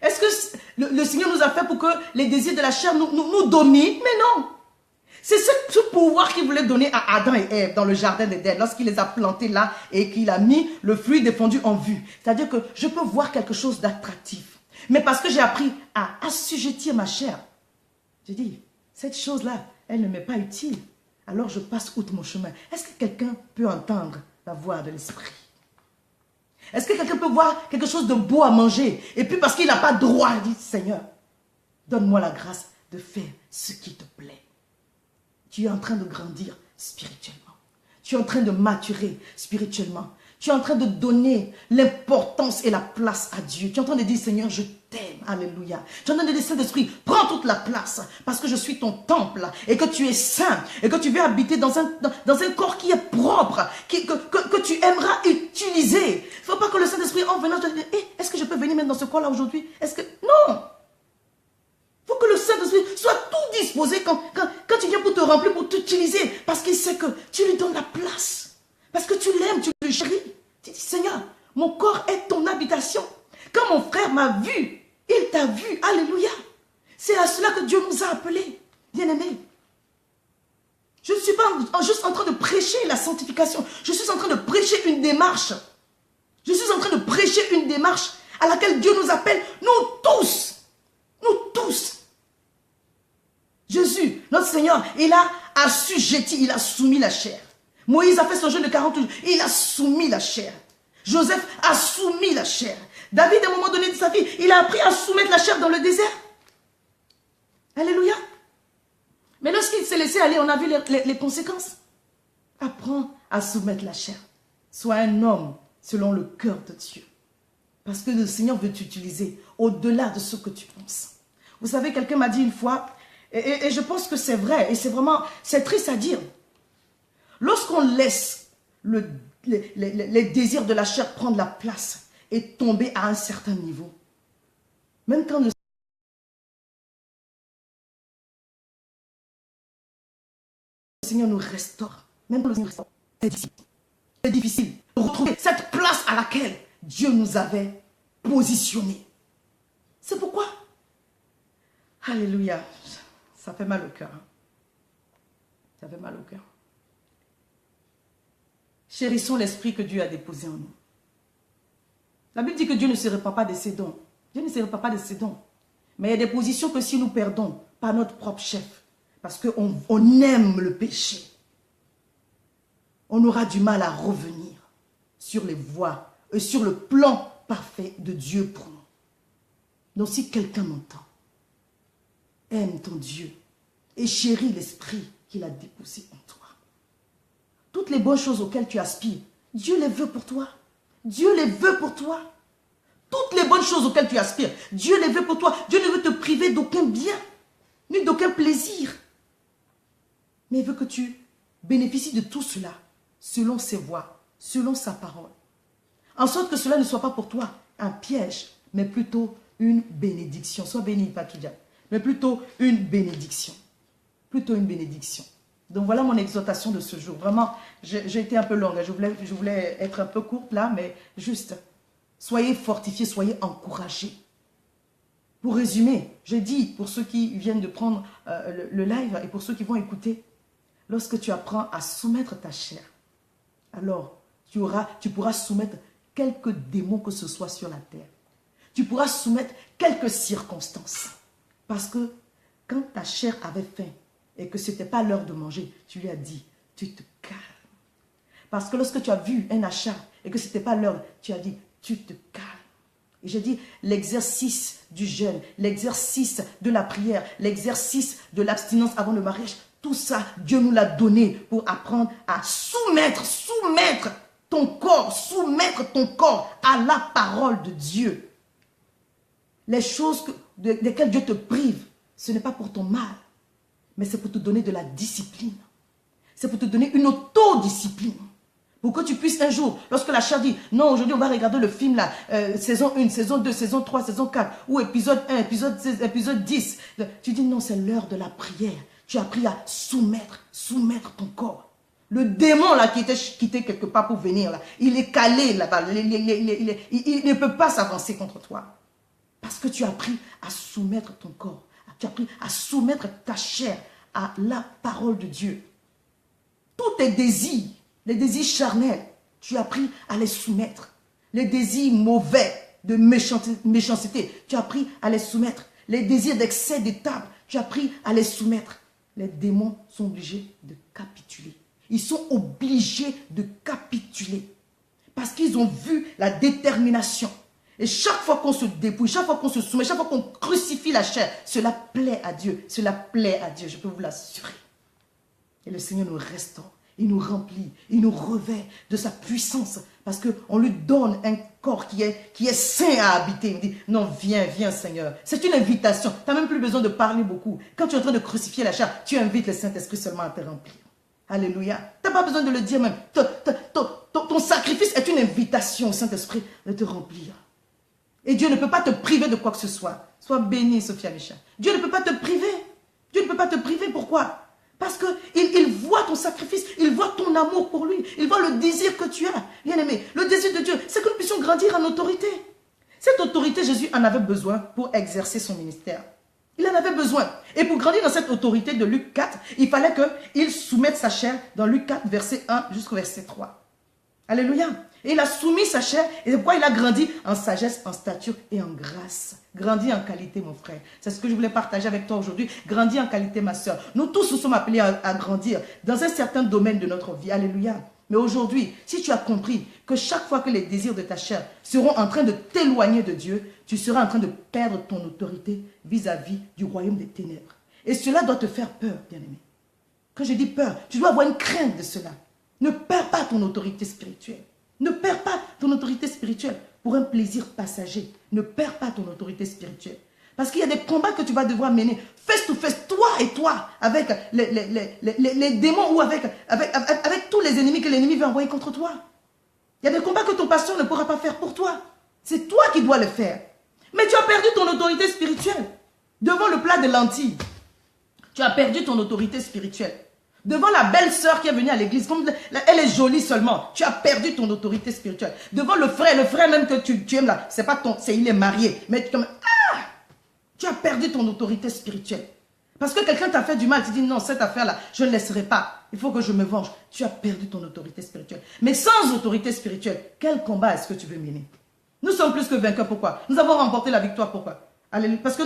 Est-ce que le Seigneur nous a fait pour que les désirs de la chair nous dominent? Mais non. C'est ce pouvoir qu'il voulait donner à Adam et Ève dans le jardin d'Éden, lorsqu'il les a plantés là et qu'il a mis le fruit défendu en vue. C'est-à-dire que je peux voir quelque chose d'attractif. Mais parce que j'ai appris à assujettir ma chair, j'ai dit, cette chose-là, elle ne m'est pas utile. Alors je passe outre mon chemin. Est-ce que quelqu'un peut entendre la voix de l'esprit? Est-ce que quelqu'un peut voir quelque chose de beau à manger et puis parce qu'il n'a pas droit, il dit, Seigneur, donne-moi la grâce de faire ce qui te plaît. Tu es en train de grandir spirituellement. Tu es en train de maturer spirituellement. Tu es en train de donner l'importance et la place à Dieu. Tu es en train de dire, Seigneur, je t'aime. Alléluia. Tu es en train de dire, Saint-Esprit, prends toute la place parce que je suis ton temple et que tu es saint et que tu veux habiter dans un corps qui est propre, que tu aimeras utiliser. Il ne faut pas que le Saint-Esprit, en venant, te dise, est-ce que je peux venir même dans ce corps-là aujourd'hui? Est-ce que... Non! Il faut que le Saint-Esprit soit tout disposé quand il vient pour te remplir, pour t'utiliser. Parce qu'il sait que tu lui donnes la place. Parce que tu l'aimes, tu le chéris. Tu dis, Seigneur, mon corps est ton habitation. Quand mon frère m'a vu, il t'a vu. Alléluia. C'est à cela que Dieu nous a appelés. Bien-aimés. Je ne suis pas juste en train de prêcher la sanctification. Je suis en train de prêcher une démarche. Je suis en train de prêcher une démarche à laquelle Dieu nous appelle, nous tous. Nous tous. Jésus, notre Seigneur, il a assujetti, il a soumis la chair. Moïse a fait son jeûne de 40 jours, il a soumis la chair. Joseph a soumis la chair. David, à un moment donné de sa vie, il a appris à soumettre la chair dans le désert. Alléluia. Mais lorsqu'il s'est laissé aller, on a vu les conséquences. Apprends à soumettre la chair. Sois un homme selon le cœur de Dieu. Parce que le Seigneur veut t'utiliser au-delà de ce que tu penses. Vous savez, quelqu'un m'a dit une fois, et je pense que c'est vrai, et c'est triste à dire. Lorsqu'on laisse les désirs de la chair prendre la place et tomber à un certain niveau, même quand le Seigneur nous restaure, même quand le Seigneur nous restaure, c'est difficile de retrouver cette place à laquelle Dieu nous avait positionnés. C'est pourquoi, alléluia, ça fait mal au cœur. Ça fait mal au cœur. Chérissons l'esprit que Dieu a déposé en nous. La Bible dit que Dieu ne se répand pas de ses dons. Dieu ne se répand pas de ses dons. Mais il y a des positions que si nous perdons par notre propre chef, parce qu'on aime le péché, on aura du mal à revenir sur les voies et sur le plan parfait de Dieu pour nous. Donc si quelqu'un m'entend, aime ton Dieu et chéris l'esprit qu'il a déposé en toi. Toutes les bonnes choses auxquelles tu aspires, Dieu les veut pour toi. Dieu les veut pour toi. Toutes les bonnes choses auxquelles tu aspires, Dieu les veut pour toi. Dieu ne veut te priver d'aucun bien, ni d'aucun plaisir. Mais il veut que tu bénéficies de tout cela, selon ses voies, selon sa parole. En sorte que cela ne soit pas pour toi un piège, mais plutôt une bénédiction. Sois béni, Patoudia. Mais plutôt une bénédiction. Plutôt une bénédiction. Donc voilà mon exhortation de ce jour. Vraiment, j'ai été un peu longue. Je voulais être un peu courte là, mais juste, soyez fortifiés, soyez encouragés. Pour résumer, je dis pour ceux qui viennent de prendre le live et pour ceux qui vont écouter, lorsque tu apprends à soumettre ta chair, alors tu pourras soumettre quelques démons que ce soit sur la terre. Tu pourras soumettre quelques circonstances. Parce que quand ta chair avait faim et que ce n'était pas l'heure de manger, tu lui as dit, tu te calmes. Parce que lorsque tu as vu un achat et que ce n'était pas l'heure, tu as dit, tu te calmes. Et j'ai dit, l'exercice du jeûne, l'exercice de la prière, l'exercice de l'abstinence avant le mariage, tout ça, Dieu nous l'a donné pour apprendre à soumettre ton corps à la parole de Dieu. Les choses desquelles Dieu te prive, ce n'est pas pour ton mal, mais c'est pour te donner de la discipline. C'est pour te donner une autodiscipline. Pour que tu puisses un jour, lorsque la chair dit, non, aujourd'hui on va regarder le film là, saison 1, saison 2, saison 3, saison 4, ou épisode 1, épisode 16, épisode 10. Tu dis non, c'est l'heure de la prière. Tu as appris à soumettre ton corps. Le démon là qui était quelque part pour venir là, il est calé là-bas, il ne peut pas s'avancer contre toi. Parce que tu as appris à soumettre ton corps. Tu as appris à soumettre ta chair à la parole de Dieu. Tous tes désirs, les désirs charnels, tu as appris à les soumettre. Les désirs mauvais de méchanceté, tu as appris à les soumettre. Les désirs d'excès de table, tu as appris à les soumettre. Les démons sont obligés de capituler. Ils sont obligés de capituler. Parce qu'ils ont vu la détermination. Et chaque fois qu'on se dépouille, chaque fois qu'on se soumet, chaque fois qu'on crucifie la chair, cela plaît à Dieu. Cela plaît à Dieu, je peux vous l'assurer. Et le Seigneur nous restaure, il nous remplit, il nous revêt de sa puissance. Parce qu'on lui donne un corps qui est sain à habiter. Il me dit, non, viens Seigneur. C'est une invitation. Tu n'as même plus besoin de parler beaucoup. Quand tu es en train de crucifier la chair, tu invites le Saint-Esprit seulement à te remplir. Alléluia. Tu n'as pas besoin de le dire même. Ton sacrifice est une invitation au Saint-Esprit de te remplir. Et Dieu ne peut pas te priver de quoi que ce soit. Sois béni, Sophia Micha. Dieu ne peut pas te priver. Dieu ne peut pas te priver. Pourquoi? Parce qu'il voit ton sacrifice, il voit ton amour pour lui, il voit le désir que tu as. Bien aimé, le désir de Dieu, c'est que nous puissions grandir en autorité. Cette autorité, Jésus en avait besoin pour exercer son ministère. Il en avait besoin. Et pour grandir dans cette autorité de Luc 4, il fallait qu'il soumette sa chair dans Luc 4, verset 1 jusqu'au verset 3. Alléluia. Et il a soumis sa chair. Et pourquoi il a grandi? En sagesse, en stature et en grâce. Grandis en qualité, mon frère. C'est ce que je voulais partager avec toi aujourd'hui. Grandis en qualité, ma soeur. Nous tous nous sommes appelés à grandir dans un certain domaine de notre vie. Alléluia. Mais aujourd'hui, si tu as compris que chaque fois que les désirs de ta chair seront en train de t'éloigner de Dieu, tu seras en train de perdre ton autorité vis-à-vis du royaume des ténèbres. Et cela doit te faire peur, bien-aimé. Quand je dis peur, tu dois avoir une crainte de cela. Ne perds pas ton autorité spirituelle. Ne perds pas ton autorité spirituelle pour un plaisir passager. Ne perds pas ton autorité spirituelle. Parce qu'il y a des combats que tu vas devoir mener face to face, toi et toi, avec les démons ou avec tous les ennemis que l'ennemi veut envoyer contre toi. Il y a des combats que ton pasteur ne pourra pas faire pour toi. C'est toi qui dois le faire. Mais tu as perdu ton autorité spirituelle. Devant le plat de lentilles, tu as perdu ton autorité spirituelle. Devant la belle-sœur qui est venue à l'église, comme elle est jolie seulement, tu as perdu ton autorité spirituelle. Devant le frère même que tu aimes là, c'est pas ton, il est marié, mais tu as perdu ton autorité spirituelle. Parce que quelqu'un t'a fait du mal, tu dis non, cette affaire-là, je ne laisserai pas. Il faut que je me venge. Tu as perdu ton autorité spirituelle. Mais sans autorité spirituelle, quel combat est-ce que tu veux mener? Nous sommes plus que vainqueurs. Pourquoi? Nous avons remporté la victoire. Pourquoi? Alléluia. Parce que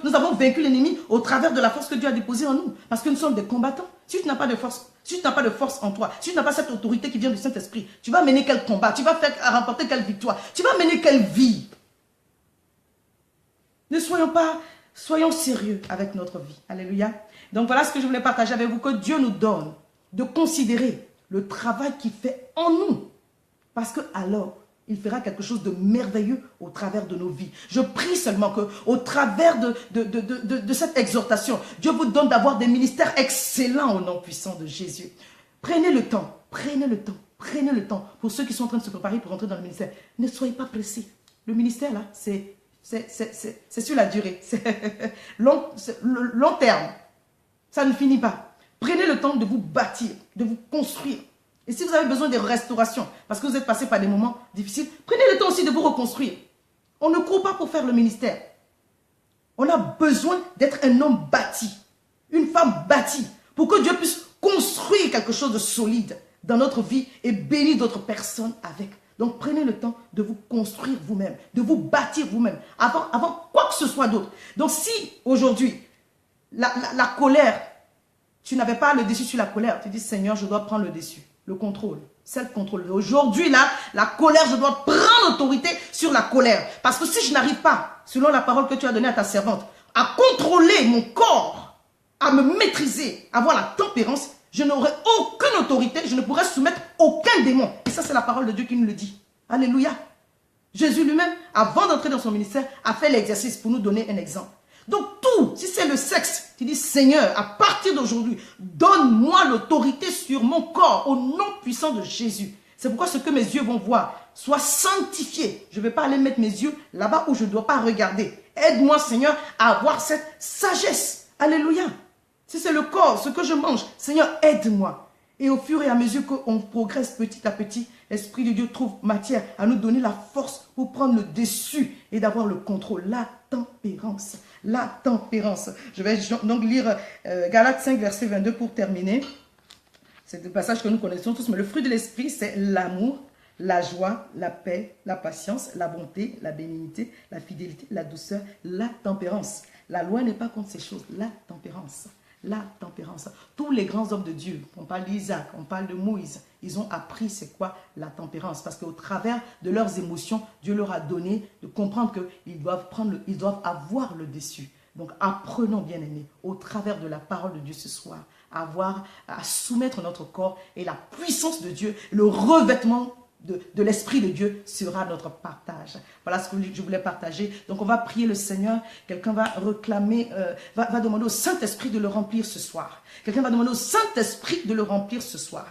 nous avons vaincu l'ennemi au travers de la force que Dieu a déposée en nous. Parce que nous sommes des combattants. Si tu n'as pas de force, en toi, si tu n'as pas cette autorité qui vient du Saint-Esprit, tu vas mener quel combat? Tu vas remporter quelle victoire? Tu vas mener quelle vie? Ne soyons sérieux avec notre vie. Alléluia. Donc voilà ce que je voulais partager avec vous, que Dieu nous donne de considérer le travail qu'il fait en nous. Parce que alors, il fera quelque chose de merveilleux au travers de nos vies. Je prie seulement qu'au travers de cette exhortation, Dieu vous donne d'avoir des ministères excellents au nom puissant de Jésus. Prenez le temps pour ceux qui sont en train de se préparer pour entrer dans le ministère. Ne soyez pas pressés. Le ministère là, c'est sur la durée. C'est long terme. Ça ne finit pas. Prenez le temps de vous bâtir, de vous construire. Et si vous avez besoin de restauration, parce que vous êtes passé par des moments difficiles, prenez le temps aussi de vous reconstruire. On ne court pas pour faire le ministère. On a besoin d'être un homme bâti, une femme bâtie, pour que Dieu puisse construire quelque chose de solide dans notre vie et bénir d'autres personnes avec. Donc prenez le temps de vous construire vous-même, de vous bâtir vous-même, avant quoi que ce soit d'autre. Donc si aujourd'hui, la colère, tu n'avais pas le dessus sur la colère, tu dis Seigneur, je dois prendre le dessus, le contrôle, self-contrôle. Aujourd'hui là, la colère, je dois prendre autorité sur la colère. Parce que si je n'arrive pas, selon la parole que tu as donnée à ta servante, à contrôler mon corps, à me maîtriser, à avoir la tempérance, je n'aurai aucune autorité, je ne pourrai soumettre aucun démon. Et ça, c'est la parole de Dieu qui nous le dit. Alléluia. Jésus lui-même, avant d'entrer dans son ministère, a fait l'exercice pour nous donner un exemple. Donc tout, si c'est le sexe, tu dis Seigneur, à partir d'aujourd'hui, donne-moi l'autorité sur mon corps au nom puissant de Jésus. C'est pourquoi ce que mes yeux vont voir soit sanctifié. Je ne vais pas aller mettre mes yeux là-bas où je ne dois pas regarder. Aide-moi Seigneur à avoir cette sagesse. Alléluia. Si c'est le corps, ce que je mange, Seigneur, aide-moi. Et au fur et à mesure qu'on progresse petit à petit, l'Esprit de Dieu trouve matière à nous donner la force pour prendre le dessus et d'avoir le contrôle. La tempérance. La tempérance. Je vais donc lire Galates 5, verset 22 pour terminer. C'est un passage que nous connaissons tous, mais le fruit de l'Esprit, c'est l'amour, la joie, la paix, la patience, la bonté, la bénignité, la fidélité, la douceur, la tempérance. La loi n'est pas contre ces choses. La tempérance. La tempérance. Tous les grands hommes de Dieu, on parle d'Isaac, on parle de Moïse, ils ont appris c'est quoi la tempérance. Parce qu'au travers de leurs émotions, Dieu leur a donné de comprendre qu'ils doivent avoir le dessus. Donc apprenons, bien-aimés, au travers de la parole de Dieu ce soir, à soumettre notre corps et la puissance de Dieu, le revêtement de l'Esprit de Dieu sera notre partage. Voilà ce que je voulais partager. Donc on va prier le Seigneur. Quelqu'un va réclamer, va demander au Saint-Esprit de le remplir ce soir. Quelqu'un va demander au Saint-Esprit de le remplir ce soir.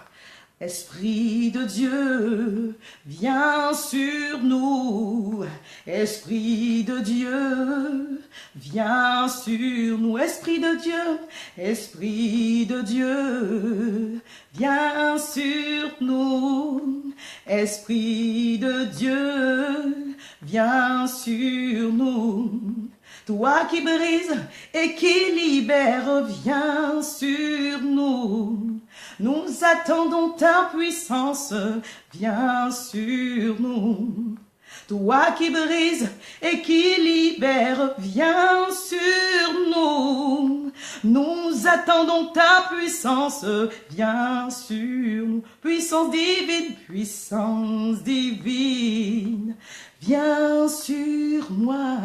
Esprit de Dieu, viens sur nous. Esprit de Dieu, viens sur nous. Esprit de Dieu, Esprit de Dieu, viens sur nous. Esprit de Dieu, viens sur nous. Toi qui brises et qui libères, viens sur nous. Nous attendons ta puissance, viens sur nous. Toi qui brises et qui libères, viens sur nous. Nous attendons ta puissance, viens sur nous. Puissance divine, viens sur moi.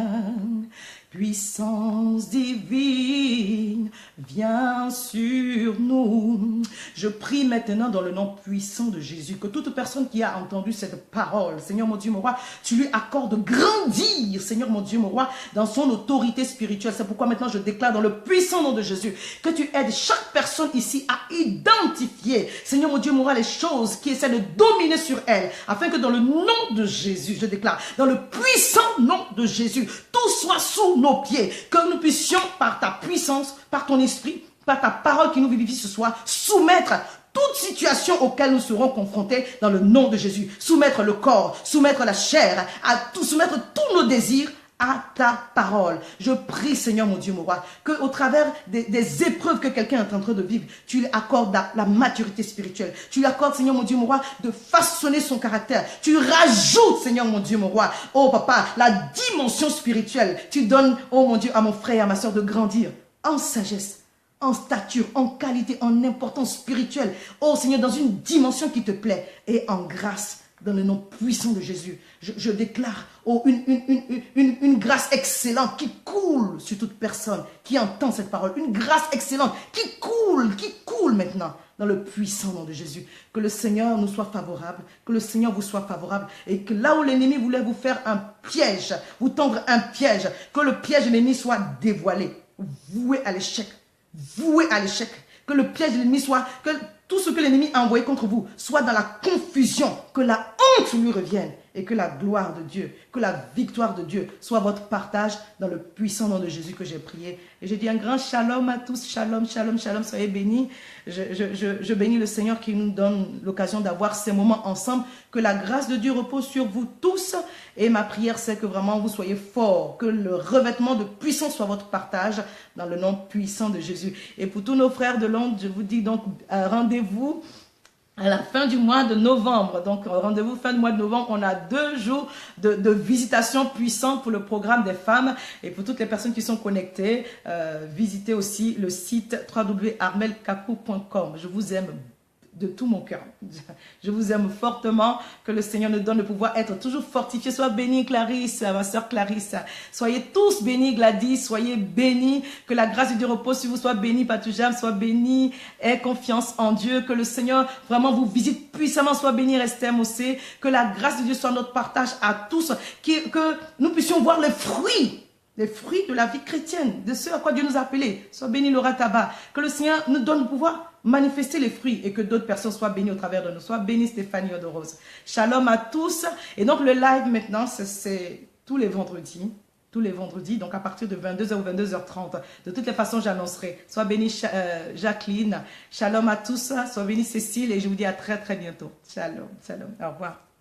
Puissance divine, viens sur nous. Je prie maintenant dans le nom puissant de Jésus que toute personne qui a entendu cette parole, Seigneur mon Dieu, mon roi, tu lui accordes de grandir, Seigneur mon Dieu, mon roi, dans son autorité spirituelle. C'est pourquoi maintenant je déclare dans le puissant nom de Jésus que tu aides chaque personne ici à identifier, Seigneur mon Dieu, mon roi, les choses qui essaient de dominer sur elle, afin que dans le nom de Jésus, je déclare, dans le puissant nom de Jésus, tout soit sous nos pieds, que nous puissions par ta puissance, par ton esprit, par ta parole qui nous vivifie ce soir, soumettre toute situation auquel nous serons confrontés dans le nom de Jésus. Soumettre le corps, soumettre la chair, soumettre tous nos désirs à ta parole. Je prie, Seigneur mon Dieu, mon roi, qu'au travers des épreuves que quelqu'un est en train de vivre, tu lui accordes la maturité spirituelle. Tu lui accordes, Seigneur mon Dieu, mon roi, de façonner son caractère. Tu rajoutes, Seigneur mon Dieu, mon roi, oh papa, la dimension spirituelle. Tu donnes, oh mon Dieu, à mon frère et à ma soeur de grandir en sagesse, en stature, en qualité, en importance spirituelle. Oh Seigneur, dans une dimension qui te plaît et en grâce. Dans le nom puissant de Jésus, je déclare une grâce excellente qui coule sur toute personne qui entend cette parole. Une grâce excellente qui coule maintenant dans le puissant nom de Jésus. Que le Seigneur nous soit favorable, que le Seigneur vous soit favorable et que là où l'ennemi voulait vous faire un piège, vous tendre un piège, que le piège de l'ennemi soit dévoilé, voué à l'échec, que le piège de l'ennemi soit, que tout ce que l'ennemi a envoyé contre vous soit dans la confusion, que la honte lui revienne et que la gloire de Dieu, que la victoire de Dieu soit votre partage dans le puissant nom de Jésus que j'ai prié. Et je dis un grand shalom à tous, shalom, shalom, shalom, soyez bénis. Je bénis le Seigneur qui nous donne l'occasion d'avoir ces moments ensemble, que la grâce de Dieu repose sur vous tous et ma prière c'est que vraiment vous soyez forts, que le revêtement de puissance soit votre partage dans le nom puissant de Jésus. Et pour tous nos frères de Londres, je vous dis donc rendez-vous à la fin du mois de novembre. Donc, rendez-vous fin du mois de novembre. On a 2 jours de visitation puissante pour le programme des femmes. Et pour toutes les personnes qui sont connectées, visitez aussi le site www.armelkakou.com. Je vous aime de tout mon cœur. Je vous aime fortement. Que le Seigneur nous donne de pouvoir être toujours fortifié. Sois bénie Clarisse, ma soeur Clarisse. Soyez tous bénis Gladys. Soyez bénis. Que la grâce de Dieu repose sur vous. Sois béni Patoujam. Sois béni. Aie confiance en Dieu. Que le Seigneur vraiment vous visite puissamment. Sois béni Esther Mossé. Que la grâce de Dieu soit notre partage à tous. Que nous puissions voir les fruits de la vie chrétienne, de ce à quoi Dieu nous a appelés. Sois béni Laura Taba. Que le Seigneur nous donne le pouvoir manifester les fruits et que d'autres personnes soient bénies au travers de nous. Sois bénie Stéphanie Odorose. Shalom à tous. Et donc le live maintenant, c'est tous les vendredis. Tous les vendredis, donc à partir de 22h ou 22h30. De toutes les façons, j'annoncerai. Sois bénie Jacqueline. Shalom à tous. Sois bénie Cécile. Et je vous dis à très très bientôt. Shalom. Shalom. Au revoir.